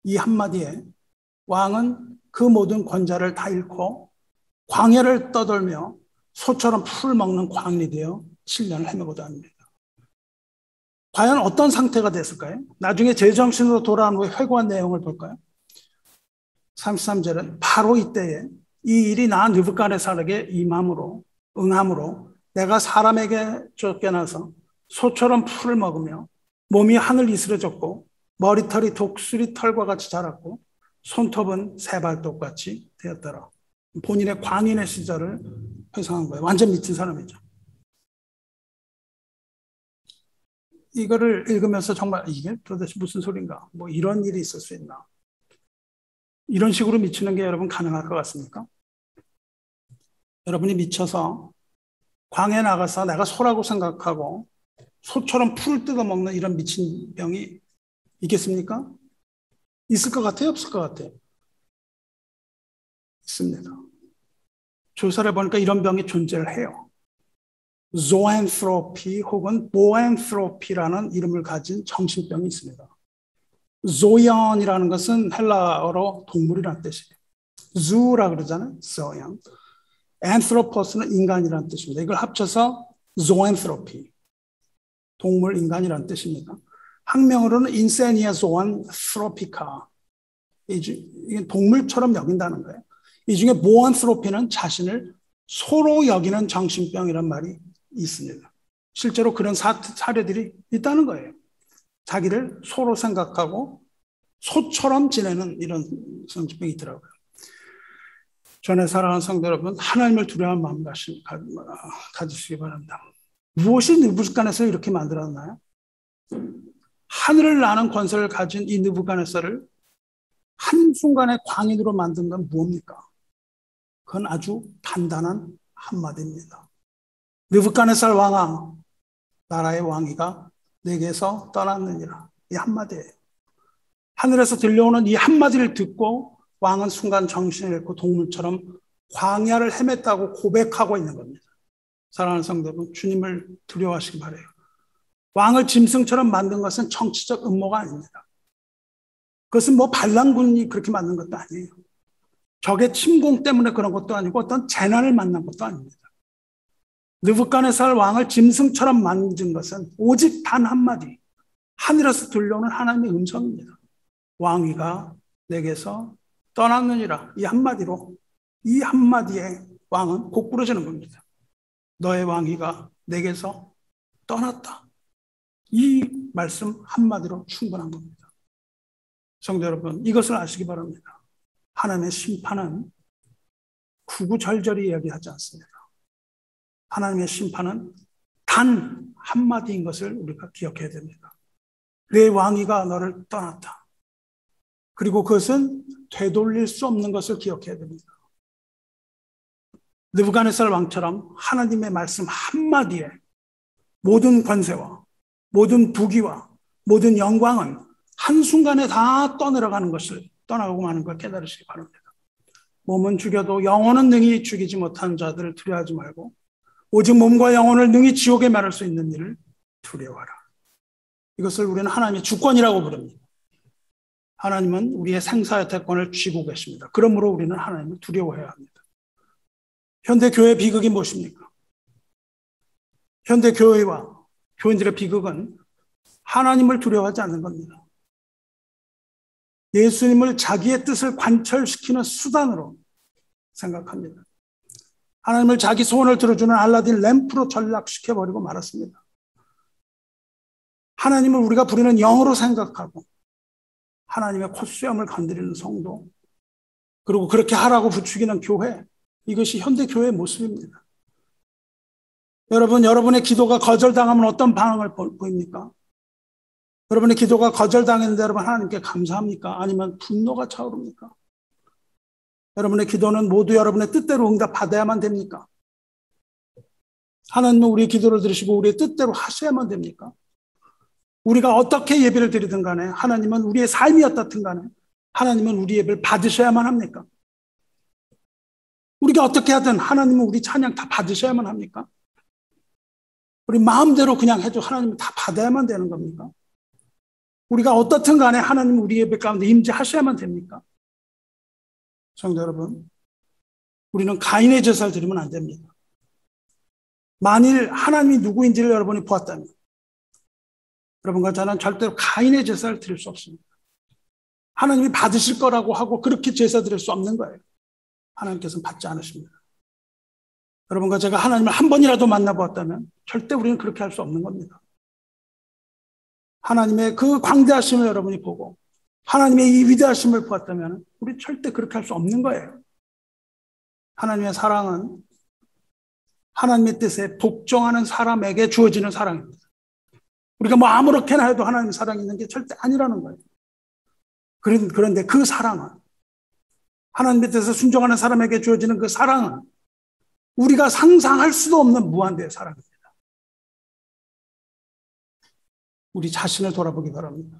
이 한마디에 왕은 그 모든 권좌를 다 잃고 광야를 떠돌며 소처럼 풀을 먹는 광인이 되어 7년을 헤매고도 합니다. 과연 어떤 상태가 됐을까요? 나중에 제정신으로 돌아온 후에 회고한 내용을 볼까요? 33절은 바로 이때에 이 일이 나 느부갓네살에게 응함으로 내가 사람에게 쫓겨나서 소처럼 풀을 먹으며 몸이 하늘 이스러졌고 머리털이 독수리 털과 같이 자랐고 손톱은 새발톱같이 되었더라. 본인의 광인의 시절을 회상한 거예요. 완전 미친 사람이죠. 이거를 읽으면서 정말 이게 도대체 무슨 소린가? 뭐 이런 일이 있을 수 있나? 이런 식으로 미치는 게 여러분 가능할 것 같습니까? 여러분이 미쳐서 광야에 나가서 내가 소라고 생각하고 소처럼 풀을 뜯어먹는 이런 미친 병이 있겠습니까? 있을 것 같아요? 없을 것 같아요? 있습니다. 조사를 해보니까 이런 병이 존재를 해요. zoanthropy 혹은 boanthropy라는 이름을 가진 정신병이 있습니다. zoion이라는 것은 헬라어로 동물이라는 뜻이에요. zoo라 그러잖아요. zoion. anthropus는 인간이라는 뜻입니다. 이걸 합쳐서 zoanthropy, 동물 인간이라는 뜻입니다. 학명으로는 insania zoanthropica, 이게 동물처럼 여긴다는 거예요. 이 중에 모안thropy는 자신을 소로 여기는 정신병이란 말이 있습니다. 실제로 그런 사례들이 있다는 거예요. 자기를 소로 생각하고 소처럼 지내는 이런 정신병이 있더라고요. 전에 사랑하는 성도 여러분, 하나님을 두려워하는 마음 가지시기 바랍니다. 무엇이 느부갓네살을 이렇게 만들었나요? 하늘을 나는 권세를 가진 이 느부갓네살을 한순간에 광인으로 만든 건 무엇입니까? 그건 아주 간단한 한마디입니다. 느부갓네살 왕아, 나라의 왕위가 내게서 떠났느니라. 이 한마디예요. 하늘에서 들려오는 이 한마디를 듣고 왕은 순간 정신을 잃고 동물처럼 광야를 헤맸다고 고백하고 있는 겁니다. 사랑하는 성도 여러분, 주님을 두려워하시기 바라요. 왕을 짐승처럼 만든 것은 정치적 음모가 아닙니다. 그것은 뭐 반란군이 그렇게 만든 것도 아니에요. 적의 침공 때문에 그런 것도 아니고 어떤 재난을 만난 것도 아닙니다. 느부갓네살 왕을 짐승처럼 만든 것은 오직 단 한마디, 하늘에서 들려오는 하나님의 음성입니다. 왕위가 내게서 떠났느니라. 이 한마디로, 이 한마디에 왕은 고꾸러지는 겁니다. 너의 왕위가 내게서 떠났다. 이 말씀 한마디로 충분한 겁니다. 성도 여러분, 이것을 아시기 바랍니다. 하나님의 심판은 구구절절히 이야기하지 않습니다. 하나님의 심판은 단 한마디인 것을 우리가 기억해야 됩니다. 내 왕위가 너를 떠났다. 그리고 그것은 되돌릴 수 없는 것을 기억해야 됩니다. 느부갓네살 왕처럼 하나님의 말씀 한마디에 모든 권세와 모든 부귀와 모든 영광은 한순간에 다 떠내려가는 것을, 떠나가고 마는 걸 깨달으시기 바랍니다. 몸은 죽여도 영혼은 능히 죽이지 못하는 자들을 두려워하지 말고 오직 몸과 영혼을 능히 지옥에 말할 수 있는 일을 두려워하라. 이것을 우리는 하나님의 주권이라고 부릅니다. 하나님은 우리의 생사의 대권을 쥐고 계십니다. 그러므로 우리는 하나님을 두려워해야 합니다. 현대 교회의 비극이 무엇입니까? 현대 교회와 교인들의 비극은 하나님을 두려워하지 않는 겁니다. 예수님을 자기의 뜻을 관철시키는 수단으로 생각합니다. 하나님을 자기 소원을 들어주는 알라딘 램프로 전락시켜버리고 말았습니다. 하나님을 우리가 부리는 영으로 생각하고 하나님의 콧수염을 건드리는 성도, 그리고 그렇게 하라고 부추기는 교회, 이것이 현대 교회의 모습입니다. 여러분, 여러분의 기도가 거절당하면 어떤 반응을 보입니까? 여러분의 기도가 거절당했는데 여러분 하나님께 감사합니까? 아니면 분노가 차오릅니까? 여러분의 기도는 모두 여러분의 뜻대로 응답받아야만 됩니까? 하나님은 우리의 기도를 들으시고 우리의 뜻대로 하셔야만 됩니까? 우리가 어떻게 예배를 드리든 간에 하나님은 우리의 삶이 어떻든 간에 하나님은 우리 예배를 받으셔야만 합니까? 우리가 어떻게 하든 하나님은 우리 찬양 다 받으셔야만 합니까? 우리 마음대로 그냥 해도 하나님은 다 받아야만 되는 겁니까? 우리가 어떻든 간에 하나님은 우리 예배 가운데 임재하셔야만 됩니까? 성도 여러분, 우리는 가인의 제사를 드리면 안 됩니다. 만일 하나님이 누구인지를 여러분이 보았다면 여러분과 저는 절대로 가인의 제사를 드릴 수 없습니다. 하나님이 받으실 거라고 하고 그렇게 제사 드릴 수 없는 거예요. 하나님께서는 받지 않으십니다. 여러분과 제가 하나님을 한 번이라도 만나보았다면 절대 우리는 그렇게 할 수 없는 겁니다. 하나님의 그 광대하심을 여러분이 보고 하나님의 이 위대하심을 보았다면 우리 절대 그렇게 할 수 없는 거예요. 하나님의 사랑은 하나님의 뜻에 복종하는 사람에게 주어지는 사랑입니다. 우리가 뭐 아무렇게나 해도 하나님의 사랑이 있는 게 절대 아니라는 거예요. 그런데 그 사랑은, 하나님의 뜻에 순종하는 사람에게 주어지는 그 사랑은 우리가 상상할 수도 없는 무한대의 사랑입니다. 우리 자신을 돌아보기 바랍니다.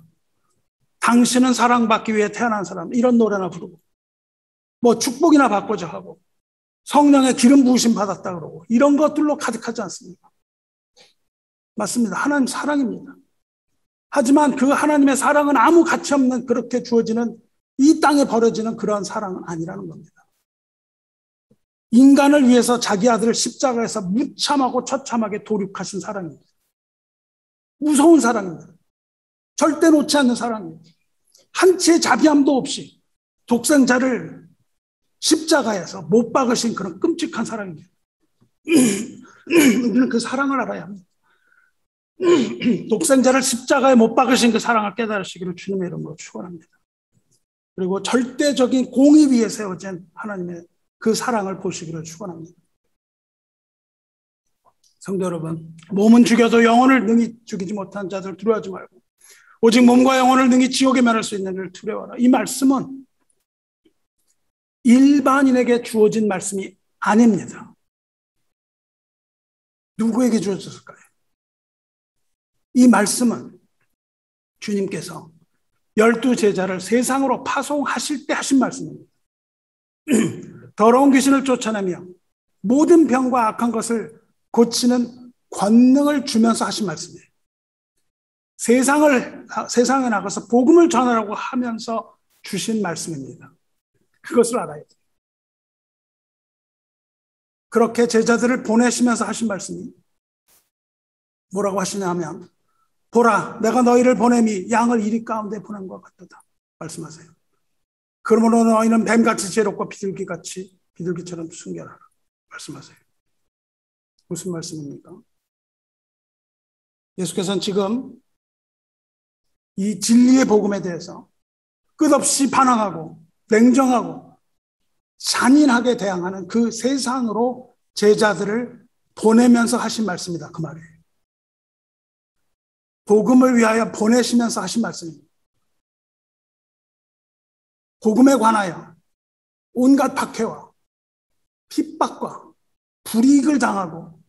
당신은 사랑받기 위해 태어난 사람, 이런 노래나 부르고 뭐 축복이나 받고자 하고 성령의 기름 부으심 받았다 그러고 이런 것들로 가득하지 않습니까? 맞습니다. 하나님 사랑입니다. 하지만 그 하나님의 사랑은 아무 가치 없는 그렇게 주어지는 이 땅에 벌어지는 그런 사랑은 아니라는 겁니다. 인간을 위해서 자기 아들을 십자가에서 무참하고 처참하게 도륙하신 사랑입니다. 무서운 사랑입니다. 절대 놓지 않는 사랑입니다. 한치의 자비함도 없이 독생자를 십자가에서 못 박으신 그런 끔찍한 사랑입니다. 우리는 그 사랑을 알아야 합니다. 독생자를 십자가에 못 박으신 그 사랑을 깨달으시기를 주님의 이름으로 축원합니다. 그리고 절대적인 공의 위에 세워진 하나님의 그 사랑을 보시기를 축원합니다. 성도 여러분, 몸은 죽여도 영혼을 능히 죽이지 못한 자들 두려워하지 말고 오직 몸과 영혼을 능히 지옥에 면할 수 있는 이를 두려워하라. 이 말씀은 일반인에게 주어진 말씀이 아닙니다. 누구에게 주어졌을까요? 이 말씀은 주님께서 12제자를 세상으로 파송하실 때 하신 말씀입니다. 더러운 귀신을 쫓아내며 모든 병과 악한 것을 고치는 권능을 주면서 하신 말씀이에요. 세상에 나가서 복음을 전하라고 하면서 주신 말씀입니다. 그것을 알아야 돼요. 그렇게 제자들을 보내시면서 하신 말씀이 뭐라고 하시냐 하면 보라, 내가 너희를 보냄이 양을 이리 가운데 보낸 것 같도다 말씀하세요. 그러므로 너희는 뱀같이 지혜롭고 비둘기처럼 순결하라 말씀하세요. 무슨 말씀입니까? 예수께서는 지금 이 진리의 복음에 대해서 끝없이 반항하고 냉정하고 잔인하게 대항하는 그 세상으로 제자들을 보내면서 하신 말씀이다. 그 말이에요. 복음을 위하여 보내시면서 하신 말씀입니다. 복음에 관하여 온갖 박해와 핍박과 불이익을 당하고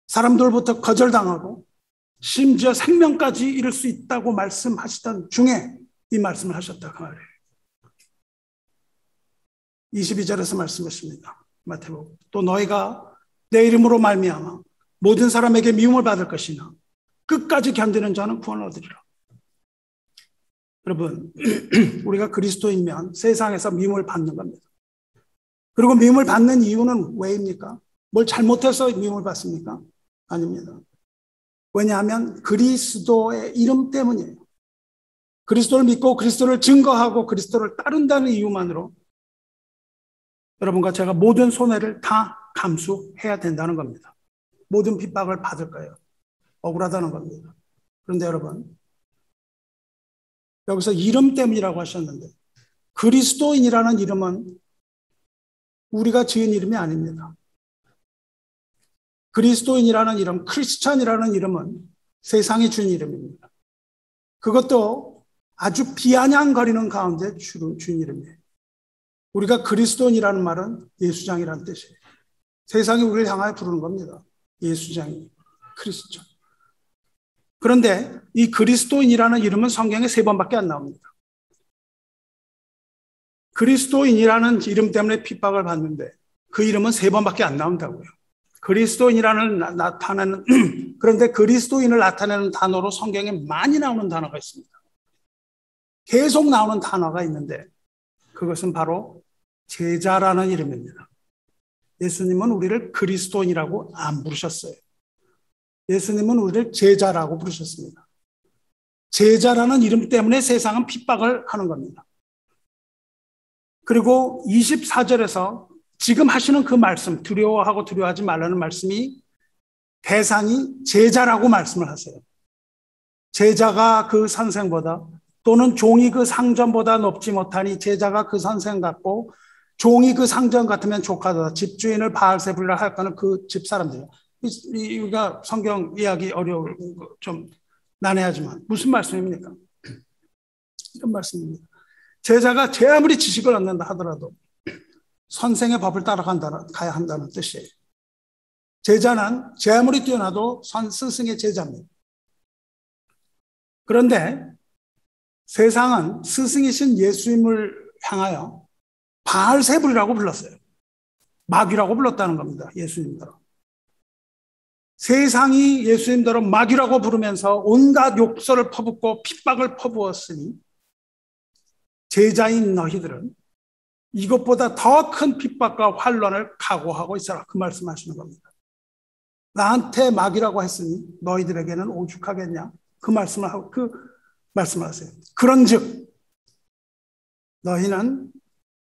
사람들부터 거절당하고 심지어 생명까지 잃을 수 있다고 말씀하시던 중에 이 말씀을 하셨다. 그 말이에요. 22절에서 말씀하십니다. 마태복음. 또 너희가 내 이름으로 말미암아 모든 사람에게 미움을 받을 것이나 끝까지 견디는 자는 구원을 얻으리라. 여러분, 우리가 그리스도인면 세상에서 미움을 받는 겁니다. 그리고 미움을 받는 이유는 왜입니까? 뭘 잘못해서 미움을 받습니까? 아닙니다. 왜냐하면 그리스도의 이름 때문이에요. 그리스도를 믿고 그리스도를 증거하고 그리스도를 따른다는 이유만으로 여러분과 제가 모든 손해를 다 감수해야 된다는 겁니다. 모든 핍박을 받을 거예요. 억울하다는 겁니다. 그런데 여러분, 여기서 이름 때문이라고 하셨는데 그리스도인이라는 이름은 우리가 지은 이름이 아닙니다. 그리스도인이라는 이름, 크리스찬이라는 이름은 세상이 준 이름입니다. 그것도 아주 비아냥거리는 가운데 준 이름이에요. 우리가 그리스도인이라는 말은 예수장이라는 뜻이에요. 세상이 우리를 향하여 부르는 겁니다. 예수장이, 크리스찬. 그런데 이 그리스도인이라는 이름은 성경에 3번밖에 안 나옵니다. 그리스도인이라는 이름 때문에 핍박을 받는데 그 이름은 3번밖에 안 나온다고요. 그리스도인이라는 나타내는 그런데 그리스도인을 나타내는 단어로 성경에 많이 나오는 단어가 있습니다. 계속 나오는 단어가 있는데 그것은 바로 제자라는 이름입니다. 예수님은 우리를 그리스도인이라고 안 부르셨어요. 예수님은 우리를 제자라고 부르셨습니다. 제자라는 이름 때문에 세상은 핍박을 하는 겁니다. 그리고 24절에서 지금 하시는 그 말씀, 두려워하고 두려워하지 말라는 말씀이 대상이 제자라고 말씀을 하세요. 제자가 그 선생보다 또는 종이 그 상전보다 높지 못하니 제자가 그 선생 같고 종이 그 상전 같으면 족하다. 집주인을 바알세불이라 할까는 그 집사람들이요. 우리가 성경 이야기 어려울 좀 난해하지만 무슨 말씀입니까? 이런 말씀입니다. 제자가 제 아무리 지식을 얻는다 하더라도 선생의 법을 따라가야 한다는 뜻이에요. 제자는 제 아무리 뛰어나도 스승의 제자입니다. 그런데 세상은 스승이신 예수님을 향하여 바알세불이라고 불렀어요. 마귀라고 불렀다는 겁니다. 예수님대로. 세상이 예수님대로 마귀라고 부르면서 온갖 욕설을 퍼붓고 핍박을 퍼부었으니 제자인 너희들은 이것보다 더 큰 핍박과 환난을 각오하고 있어라. 그 말씀하시는 겁니다. 나한테 막이라고 했으니 너희들에게는 오죽하겠냐? 그 말씀을 하세요. 그런즉 너희는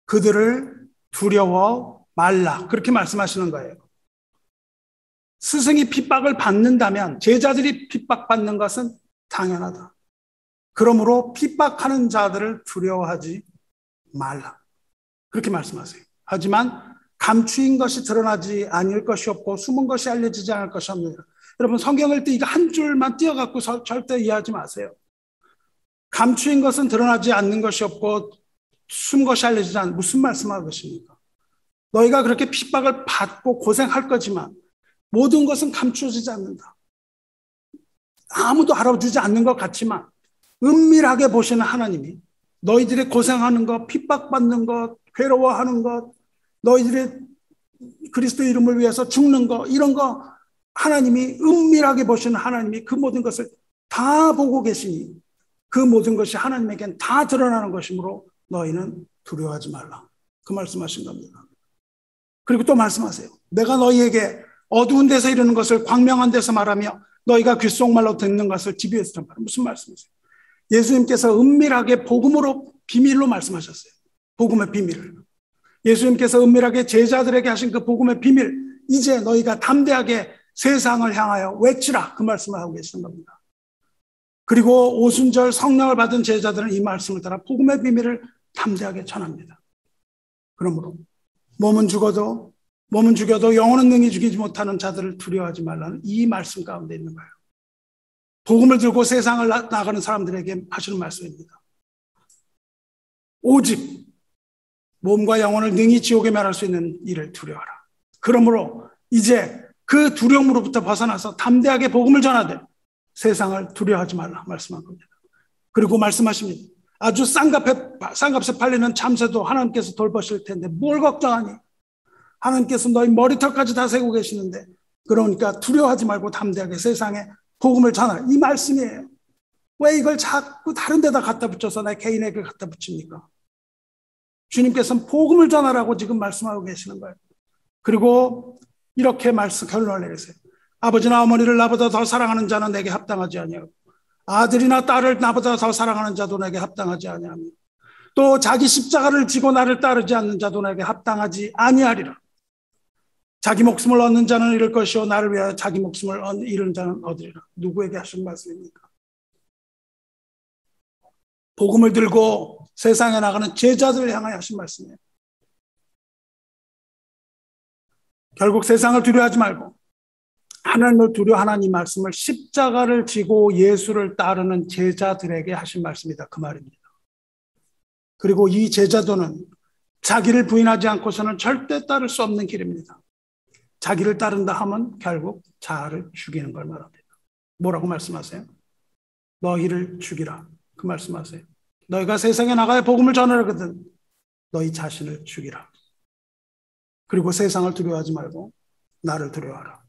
그들을 두려워 말라. 그렇게 말씀하시는 거예요. 스승이 핍박을 받는다면 제자들이 핍박받는 것은 당연하다. 그러므로 핍박하는 자들을 두려워하지 말라. 그렇게 말씀하세요. 하지만 감추인 것이 드러나지 아닐 것이 없고 숨은 것이 알려지지 않을 것이 없느니라. 여러분 성경을 때 이거 한 줄만 띄어갖고 절대 이해하지 마세요. 감추인 것은 드러나지 않는 것이 없고 숨은 것이 알려지지 않는, 무슨 말씀하고 계십니까? 너희가 그렇게 핍박을 받고 고생할 거지만 모든 것은 감추어지지 않는다. 아무도 알아주지 않는 것 같지만 은밀하게 보시는 하나님이 너희들이 고생하는 것, 핍박받는 것, 괴로워하는 것, 너희들이 그리스도 이름을 위해서 죽는 것, 이런 거 하나님이 은밀하게 보시는 하나님이 그 모든 것을 다 보고 계시니 그 모든 것이 하나님에겐 다 드러나는 것이므로 너희는 두려워하지 말라. 그 말씀하신 겁니다. 그리고 또 말씀하세요. 내가 너희에게 어두운 데서 이르는 것을 광명한 데서 말하며 너희가 귓속말로 듣는 것을 집 위에서 전파라. 무슨 말씀이세요? 예수님께서 은밀하게 복음으로 비밀로 말씀하셨어요. 복음의 비밀을. 예수님께서 은밀하게 제자들에게 하신 그 복음의 비밀, 이제 너희가 담대하게 세상을 향하여 외치라. 그 말씀을 하고 계시는 겁니다. 그리고 오순절 성령을 받은 제자들은 이 말씀을 따라 복음의 비밀을 담대하게 전합니다. 그러므로 몸은 죽여도 영혼은 능히 죽이지 못하는 자들을 두려워하지 말라는 이 말씀 가운데 있는 거예요. 복음을 들고 세상을 나가는 사람들에게 하시는 말씀입니다. 오직 몸과 영혼을 능히 지옥에 멸할 수 있는 일을 두려워하라. 그러므로 이제 그 두려움으로부터 벗어나서 담대하게 복음을 전하되 세상을 두려워하지 말라 말씀한 겁니다. 그리고 말씀하십니다. 아주 싼값에 팔리는 참새도 하나님께서 돌보실 텐데 뭘 걱정하니? 하나님께서 너희 머리털까지 다 세고 계시는데, 그러니까 두려워하지 말고 담대하게 세상에 복음을 전하라. 이 말씀이에요. 왜 이걸 자꾸 다른 데다 갖다 붙여서 내 개인에게 갖다 붙입니까? 주님께서는 복음을 전하라고 지금 말씀하고 계시는 거예요. 그리고 이렇게 결론을 내리세요. 아버지나 어머니를 나보다 더 사랑하는 자는 내게 합당하지 아니하고 아들이나 딸을 나보다 더 사랑하는 자도 내게 합당하지 아니하며 또 자기 십자가를 지고 나를 따르지 않는 자도 내게 합당하지 아니하리라. 자기 목숨을 얻는 자는 잃을 것이요 나를 위하여 자기 목숨을 잃은 자는 얻으리라. 누구에게 하신 말씀입니까? 복음을 들고 세상에 나가는 제자들을 향하여 하신 말씀이에요. 결국 세상을 두려워하지 말고 하나님을 두려워하는 이 말씀을 십자가를 지고 예수를 따르는 제자들에게 하신 말씀이다. 그 말입니다. 그리고 이 제자도는 자기를 부인하지 않고서는 절대 따를 수 없는 길입니다. 자기를 따른다 하면 결국 자아를 죽이는 걸 말합니다. 뭐라고 말씀하세요? 너희를 죽이라. 그 말씀하세요. 너희가 세상에 나가야 복음을 전하거든 너희 자신을 죽이라. 그리고 세상을 두려워하지 말고 나를 두려워하라.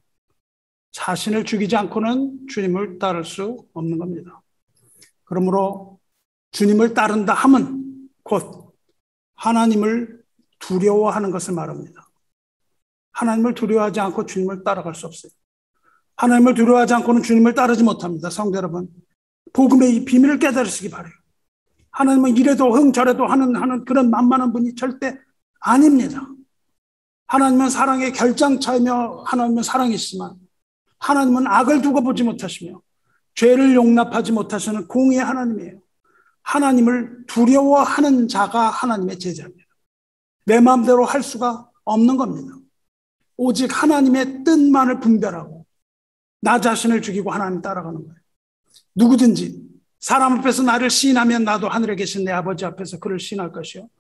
자신을 죽이지 않고는 주님을 따를 수 없는 겁니다. 그러므로 주님을 따른다 함은 곧 하나님을 두려워하는 것을 말합니다. 하나님을 두려워하지 않고 주님을 따라갈 수 없어요. 하나님을 두려워하지 않고는 주님을 따르지 못합니다. 성도 여러분, 복음의 이 비밀을 깨달으시기 바라요. 하나님은 이래도 저래도 하는 그런 만만한 분이 절대 아닙니다. 하나님은 사랑의 결장차이며 하나님은 사랑이시지만 하나님은 악을 두고 보지 못하시며 죄를 용납하지 못하시는 공의의 하나님이에요. 하나님을 두려워하는 자가 하나님의 제자입니다. 내 마음대로 할 수가 없는 겁니다. 오직 하나님의 뜻만을 분별하고 나 자신을 죽이고 하나님 따라가는 거예요. 누구든지 사람 앞에서 나를 시인하면 나도 하늘에 계신 내 아버지 앞에서 그를 시인할 것이요.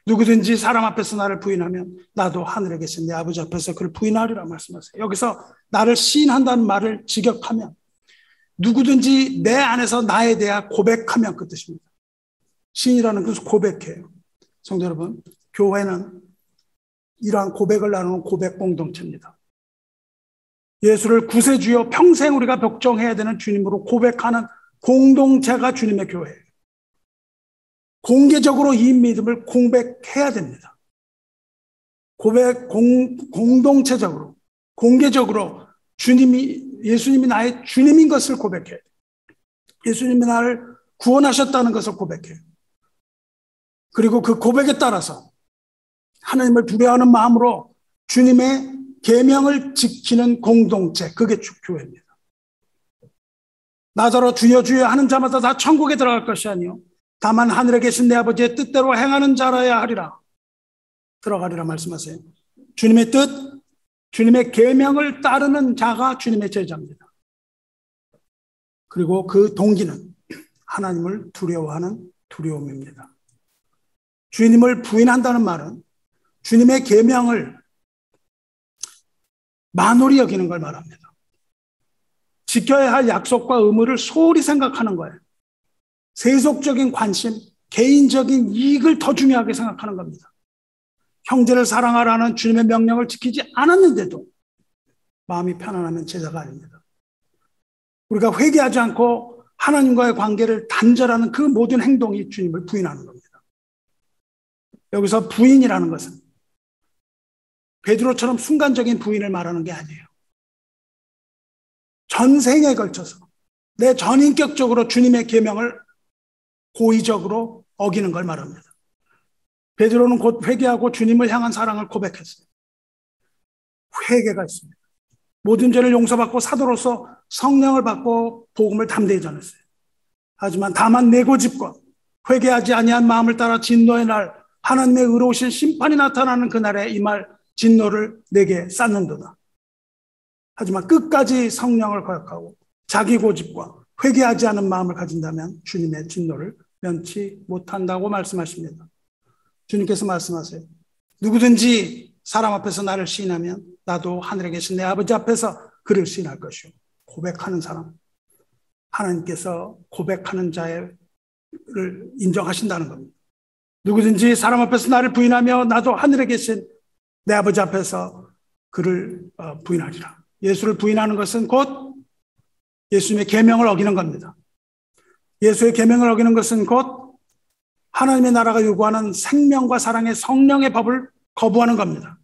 누구든지 사람 앞에서 나를 부인하면 나도 하늘에 계신 내 아버지 앞에서 그를 부인하리라 말씀하세요. 여기서 나를 시인한다는 말을 직역하면 누구든지 내 안에서 나에 대해 고백하면 그 뜻입니다. 시인이라는 것은 고백해요. 성도 여러분, 교회는 이러한 고백을 나누는 고백 공동체입니다. 예수를 구세주여 평생 우리가 복종해야 되는 주님으로 고백하는 공동체가 주님의 교회예요. 공개적으로 이 믿음을 공백해야 됩니다. 공동체적으로, 공개적으로 예수님이 나의 주님인 것을 고백해요. 예수님이 나를 구원하셨다는 것을 고백해요. 그리고 그 고백에 따라서 하나님을 두려워하는 마음으로 주님의 계명을 지키는 공동체, 그게 교회입니다. 나더러 주여 주여 하는 자마다 다 천국에 들어갈 것이 아니요 다만 하늘에 계신 내 아버지의 뜻대로 행하는 자라야 하리라. 들어가리라 말씀하세요. 주님의 뜻, 주님의 계명을 따르는 자가 주님의 제자입니다. 그리고 그 동기는 하나님을 두려워하는 두려움입니다. 주님을 부인한다는 말은 주님의 계명을 만홀히 여기는 걸 말합니다. 지켜야 할 약속과 의무를 소홀히 생각하는 거예요. 세속적인 관심, 개인적인 이익을 더 중요하게 생각하는 겁니다. 형제를 사랑하라는 주님의 명령을 지키지 않았는데도 마음이 편안하면 제자가 아닙니다. 우리가 회개하지 않고 하나님과의 관계를 단절하는 그 모든 행동이 주님을 부인하는 겁니다. 여기서 부인이라는 것은 베드로처럼 순간적인 부인을 말하는 게 아니에요. 전생에 걸쳐서 내 전인격적으로 주님의 계명을 고의적으로 어기는 걸 말합니다. 베드로는 곧 회개하고 주님을 향한 사랑을 고백했어요. 회개가 있습니다. 모든 죄를 용서받고 사도로서 성령을 받고 복음을 담대히 전했어요. 하지만 다만 내 고집과 회개하지 아니한 마음을 따라 진노의 날 하나님의 의로우신 심판이 나타나는 그날에 이 말 진노를 내게 쌓는도다. 하지만 끝까지 성령을 거역하고 자기 고집과 회개하지 않은 마음을 가진다면 주님의 진노를 면치 못한다고 말씀하십니다. 주님께서 말씀하세요. 누구든지 사람 앞에서 나를 시인하면 나도 하늘에 계신 내 아버지 앞에서 그를 시인할 것이요. 고백하는 사람, 하나님께서 고백하는 자를 인정하신다는 겁니다. 누구든지 사람 앞에서 나를 부인하며 나도 하늘에 계신 내 아버지 앞에서 그를 부인하리라. 예수를 부인하는 것은 곧 예수님의 계명을 어기는 겁니다. 예수의 계명을 어기는 것은 곧 하나님의 나라가 요구하는 생명과 사랑의 성령의 법을 거부하는 겁니다.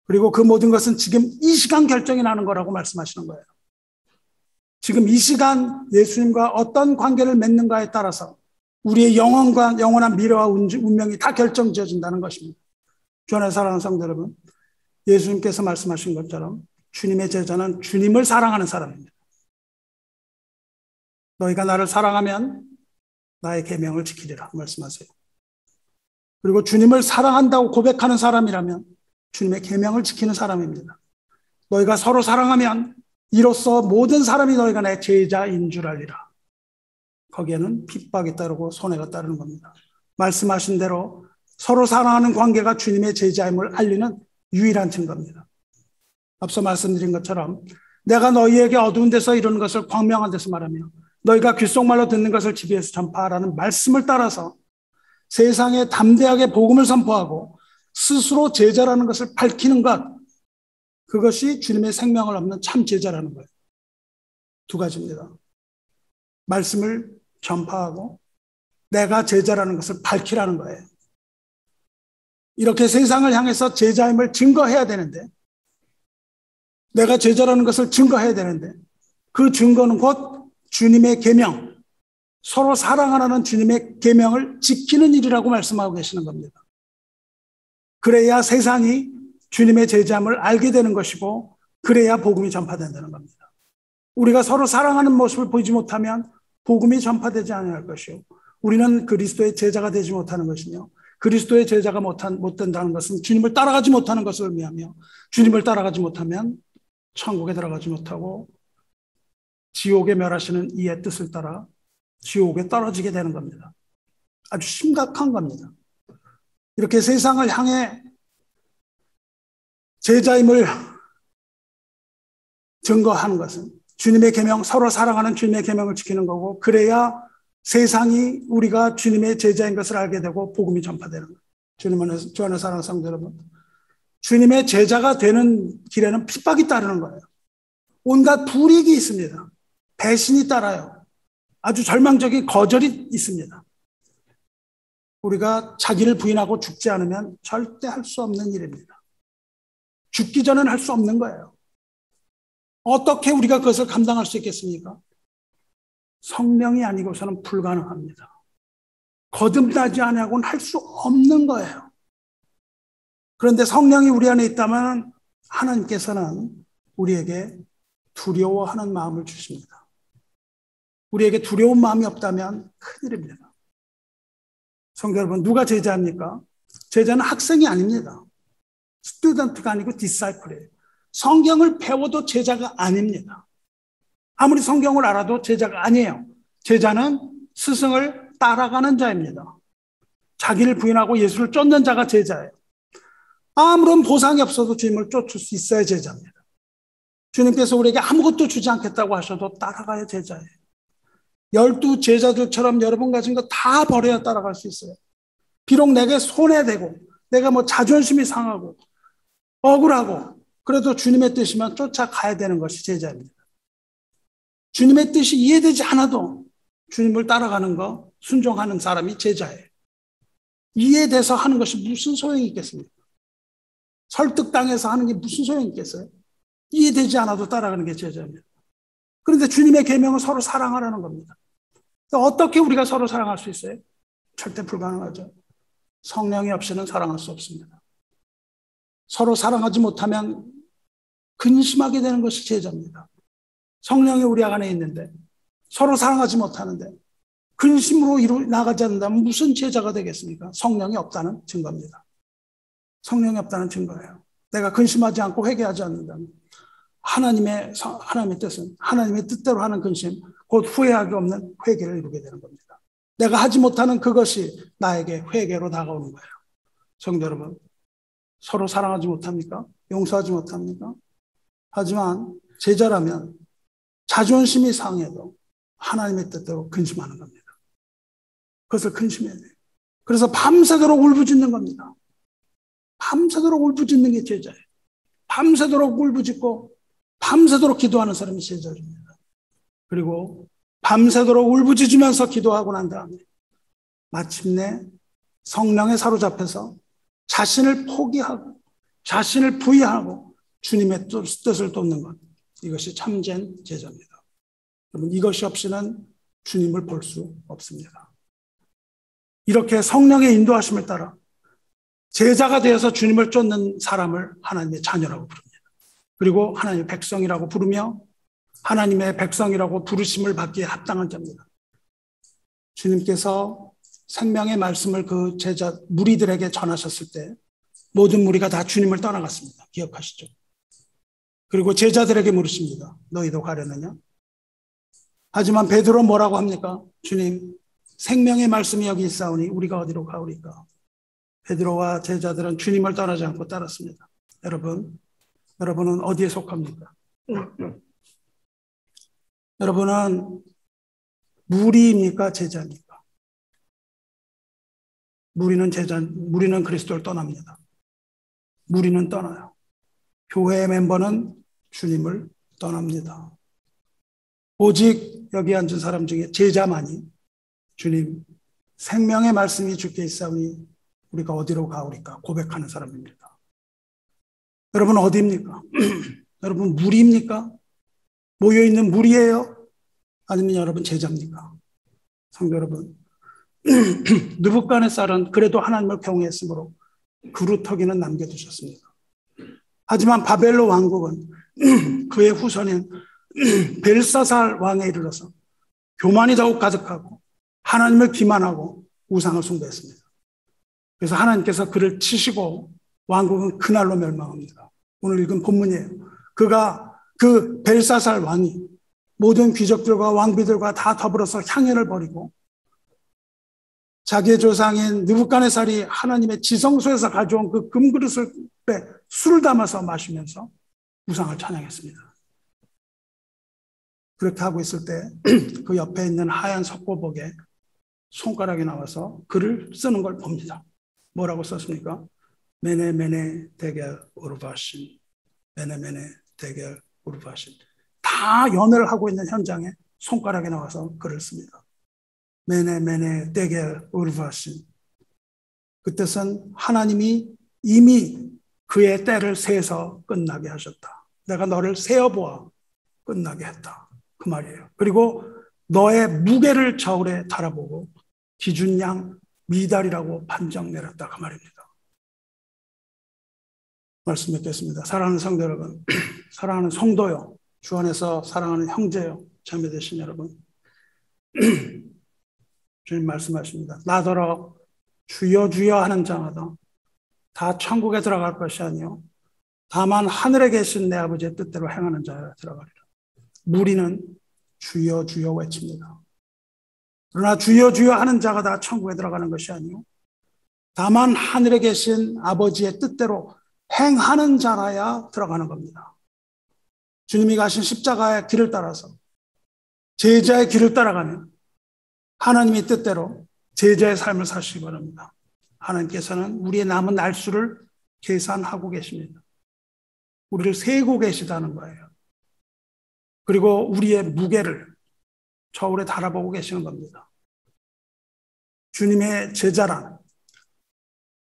그리고 그 모든 것은 지금 이 시간 결정이 나는 거라고 말씀하시는 거예요. 지금 이 시간 예수님과 어떤 관계를 맺는가에 따라서 우리의 영원한 미래와 운명이 다 결정지어진다는 것입니다. 주 안에 사랑하는 성도 여러분, 예수님께서 말씀하신 것처럼 주님의 제자는 주님을 사랑하는 사람입니다. 너희가 나를 사랑하면 나의 계명을 지키리라 말씀하세요. 그리고 주님을 사랑한다고 고백하는 사람이라면 주님의 계명을 지키는 사람입니다. 너희가 서로 사랑하면 이로써 모든 사람이 너희가 내 제자인 줄 알리라. 거기에는 핍박이 따르고 손해가 따르는 겁니다. 말씀하신 대로 서로 사랑하는 관계가 주님의 제자임을 알리는 유일한 증거입니다. 앞서 말씀드린 것처럼 내가 너희에게 어두운 데서 이루는 것을 광명한 데서 말하며 너희가 귓속말로 듣는 것을 집에서 전파하라는 말씀을 따라서 세상에 담대하게 복음을 선포하고 스스로 제자라는 것을 밝히는 것, 그것이 주님의 생명을 얻는 참 제자라는 거예요. 두 가지입니다. 말씀을 전파하고 내가 제자라는 것을 밝히라는 거예요. 이렇게 세상을 향해서 제자임을 증거해야 되는데, 내가 제자라는 것을 증거해야 되는데, 그 증거는 곧 주님의 계명, 서로 사랑하라는 주님의 계명을 지키는 일이라고 말씀하고 계시는 겁니다. 그래야 세상이 주님의 제자임을 알게 되는 것이고, 그래야 복음이 전파된다는 겁니다. 우리가 서로 사랑하는 모습을 보이지 못하면 복음이 전파되지 않을 것이요, 우리는 그리스도의 제자가 되지 못하는 것이며, 그리스도의 제자가 못 된다는 것은 주님을 따라가지 못하는 것을 의미하며, 주님을 따라가지 못하면 천국에 들어가지 못하고 지옥에 멸하시는 이의 뜻을 따라 지옥에 떨어지게 되는 겁니다. 아주 심각한 겁니다. 이렇게 세상을 향해 제자임을 증거하는 것은 주님의 계명, 서로 사랑하는 주님의 계명을 지키는 거고, 그래야 세상이 우리가 주님의 제자인 것을 알게 되고 복음이 전파되는 거예요. 주 안에 사랑하는 성도 여러분, 주님의 제자가 되는 길에는 핍박이 따르는 거예요. 온갖 불이익이 있습니다. 배신이 따라요. 아주 절망적인 거절이 있습니다. 우리가 자기를 부인하고 죽지 않으면 절대 할 수 없는 일입니다. 죽기 전엔 할 수 없는 거예요. 어떻게 우리가 그것을 감당할 수 있겠습니까? 성령이 아니고서는 불가능합니다. 거듭나지 않고는 할 수 없는 거예요. 그런데 성령이 우리 안에 있다면 하나님께서는 우리에게 두려워하는 마음을 주십니다. 우리에게 두려운 마음이 없다면 큰일입니다. 성도 여러분, 누가 제자입니까? 제자는 학생이 아닙니다. 스튜던트가 아니고 디사이플이에요. 성경을 배워도 제자가 아닙니다. 아무리 성경을 알아도 제자가 아니에요. 제자는 스승을 따라가는 자입니다. 자기를 부인하고 예수를 쫓는 자가 제자예요. 아무런 보상이 없어도 주님을 쫓을 수 있어야 제자입니다. 주님께서 우리에게 아무것도 주지 않겠다고 하셔도 따라가야 제자예요. 12 제자들처럼 여러분 가진 거 다 버려야 따라갈 수 있어요. 비록 내게 손해되고 내가 뭐 자존심이 상하고 억울하고 그래도 주님의 뜻이면 쫓아가야 되는 것이 제자입니다. 주님의 뜻이 이해되지 않아도 주님을 따라가는 거 순종하는 사람이 제자예요. 이해돼서 하는 것이 무슨 소용이 있겠습니까? 설득당해서 하는 게 무슨 소용이 있겠어요? 이해되지 않아도 따라가는 게 제자입니다. 그런데 주님의 계명은 서로 사랑하라는 겁니다. 어떻게 우리가 서로 사랑할 수 있어요? 절대 불가능하죠. 성령이 없이는 사랑할 수 없습니다. 서로 사랑하지 못하면 근심하게 되는 것이 제자입니다. 성령이 우리 안에 있는데 서로 사랑하지 못하는데 근심으로 나가지 않는다면 무슨 제자가 되겠습니까? 성령이 없다는 증거입니다. 성령이 없다는 증거예요. 내가 근심하지 않고 회개하지 않는다면 하나님의 뜻은 하나님의 뜻대로 하는 근심, 곧 후회하기 없는 회개를 이루게 되는 겁니다. 내가 하지 못하는 그것이 나에게 회개로 다가오는 거예요. 성도 여러분, 서로 사랑하지 못합니까? 용서하지 못합니까? 하지만 제자라면 자존심이 상해도 하나님의 뜻대로 근심하는 겁니다. 그것을 근심해야 돼요. 그래서 밤새도록 울부짖는 겁니다. 밤새도록 울부짖는 게 제자예요. 밤새도록 울부짖고 밤새도록 기도하는 사람이 제자입니다. 그리고 밤새도록 울부짖으면서 기도하고 난 다음에 마침내 성령에 사로잡혀서 자신을 포기하고 자신을 부의하고 주님의 뜻을 돕는 것, 이것이 참된 제자입니다. 여러분, 이것이 없이는 주님을 볼 수 없습니다. 이렇게 성령의 인도하심을 따라 제자가 되어서 주님을 쫓는 사람을 하나님의 자녀라고 부릅니다. 그리고 하나님의 백성이라고 부르며 하나님의 백성이라고 부르심을 받기에 합당한 자입니다. 주님께서 생명의 말씀을 그 제자 무리들에게 전하셨을 때 모든 무리가 다 주님을 떠나갔습니다. 기억하시죠? 그리고 제자들에게 물으십니다. 너희도 가려느냐? 하지만 베드로 뭐라고 합니까? 주님, 생명의 말씀이 여기 있사오니 우리가 어디로 가오리까? 베드로와 제자들은 주님을 떠나지 않고 따랐습니다. 여러분은 어디에 속합니까? 여러분은 무리입니까? 제자입니까? 무리는 그리스도를 떠납니다. 무리는 떠나요. 교회의 멤버는 주님을 떠납니다. 오직 여기 앉은 사람 중에 제자만이 주님, 생명의 말씀이 주께 있사오니 우리가 어디로 가오리까 고백하는 사람입니다. 여러분 어디입니까? 여러분 무리입니까? 모여있는 무리예요? 아니면 여러분 제자입니까? 성도 여러분, 느부갓네살은 그래도 하나님을 경외했으므로 그루터기는 남겨두셨습니다. 하지만 바벨론 왕국은 그의 후손인 벨사살 왕에 이르러서 교만이 더욱 가득하고 하나님을 기만하고 우상을 숭배했습니다. 그래서 하나님께서 그를 치시고 왕국은 그날로 멸망합니다. 오늘 읽은 본문이에요. 그 벨사살 왕이 모든 귀족들과 왕비들과 다 더불어서 향연을 벌이고 자기의 조상인 느부갓네살이 하나님의 지성소에서 가져온 그 금그릇을 술을 담아서 마시면서 우상을 찬양했습니다. 그렇게 하고 있을 때 그 옆에 있는 하얀 석고복에 손가락이 나와서 글을 쓰는 걸 봅니다. 뭐라고 썼습니까? 메네 메네 데겔 우르바신, 메네 메네 데겔 우르바신. 다 연애를 하고 있는 현장에 손가락이 나와서 글을 씁니다. 메네 메네 데겔 우르바신, 그 뜻은 하나님이 이미 그의 때를 세서 끝나게 하셨다. 내가 너를 세어보아 끝나게 했다. 그 말이에요. 그리고 너의 무게를 저울에 달아보고 기준양 미달이라고 판정 내렸다. 그 말입니다. 말씀 뵙겠습니다. 사랑하는 성도 여러분, 사랑하는 성도요, 주 안에서 사랑하는 형제요, 자매 되신 여러분, 주님 말씀하십니다. 나더러 주여 주여 하는 자마다 다 천국에 들어갈 것이 아니요 다만 하늘에 계신 내 아버지의 뜻대로 행하는 자라 들어가리라. 무리는 주여 주여 외칩니다. 그러나 주여 주여 하는 자가 다 천국에 들어가는 것이 아니요 다만 하늘에 계신 아버지의 뜻대로 행하는 자라야 들어가는 겁니다. 주님이 가신 십자가의 길을 따라서 제자의 길을 따라가면 하나님의 뜻대로 제자의 삶을 사시기 바랍니다. 하나님께서는 우리의 남은 날수를 계산하고 계십니다. 우리를 세고 계시다는 거예요. 그리고 우리의 무게를 저울에 달아보고 계시는 겁니다. 주님의 제자란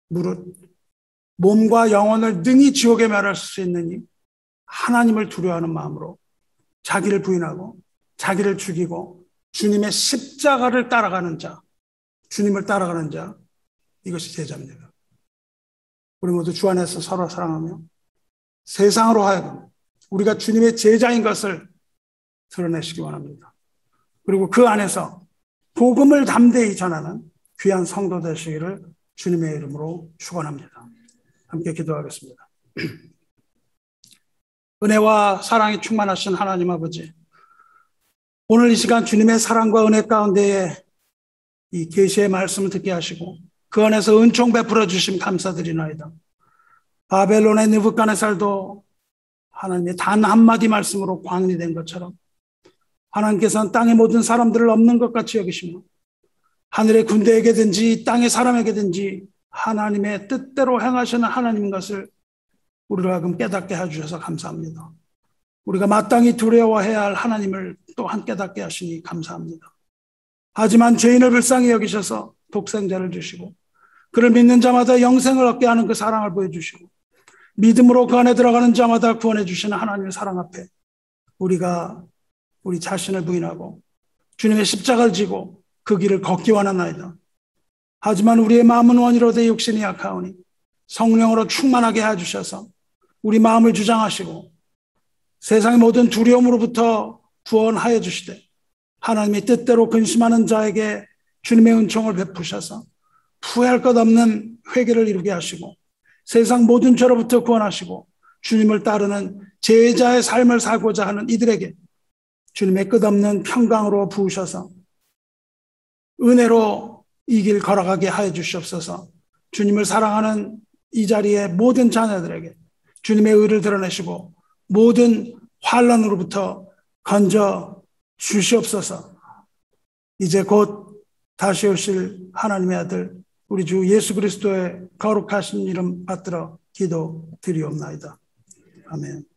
무릇 몸과 영혼을 능히 지옥에 멸할 수 있느니 하나님을 두려워하는 마음으로 자기를 부인하고 자기를 죽이고 주님의 십자가를 따라가는 자, 주님을 따라가는 자, 이것이 제자입니다. 우리 모두 주 안에서 서로 사랑하며 세상으로 하여금 우리가 주님의 제자인 것을 드러내시기 원합니다. 그리고 그 안에서 복음을 담대히 전하는 귀한 성도 되시기를 주님의 이름으로 축원합니다. 함께 기도하겠습니다. 은혜와 사랑이 충만하신 하나님 아버지, 오늘 이 시간 주님의 사랑과 은혜 가운데에 이 계시의 말씀을 듣게 하시고 그 안에서 은총 베풀어 주심 감사드리나이다. 바벨론의 느부갓네살도 하나님의 단 한마디 말씀으로 광이 된 것처럼 하나님께서는 땅의 모든 사람들을 없는 것 같이 여기시며 하늘의 군대에게든지 땅의 사람에게든지 하나님의 뜻대로 행하시는 하나님인 것을 우리로 하여금 깨닫게 해주셔서 감사합니다. 우리가 마땅히 두려워해야 할 하나님을 또한 깨닫게 하시니 감사합니다. 하지만 죄인을 불쌍히 여기셔서 독생자를 주시고 그를 믿는 자마다 영생을 얻게 하는 그 사랑을 보여주시고 믿음으로 그 안에 들어가는 자마다 구원해 주시는 하나님의 사랑 앞에 우리가 우리 자신을 부인하고 주님의 십자가를 지고 그 길을 걷기 원하나이다. 하지만 우리의 마음은 원이로되 육신이 약하오니 성령으로 충만하게 해주셔서 우리 마음을 주장하시고 세상의 모든 두려움으로부터 구원하여 주시되 하나님의 뜻대로 근심하는 자에게 주님의 은총을 베푸셔서 후회할 것 없는 회개를 이루게 하시고 세상 모든 죄로부터 구원하시고 주님을 따르는 제자의 삶을 살고자 하는 이들에게 주님의 끝없는 평강으로 부으셔서 은혜로 이 길 걸어가게 하여 주시옵소서. 주님을 사랑하는 이 자리의 모든 자녀들에게 주님의 의를 드러내시고 모든 환난으로부터 건져 주시옵소서. 이제 곧 다시 오실 하나님의 아들 우리 주 예수 그리스도의 거룩하신 이름 받들어 기도드리옵나이다. 아멘.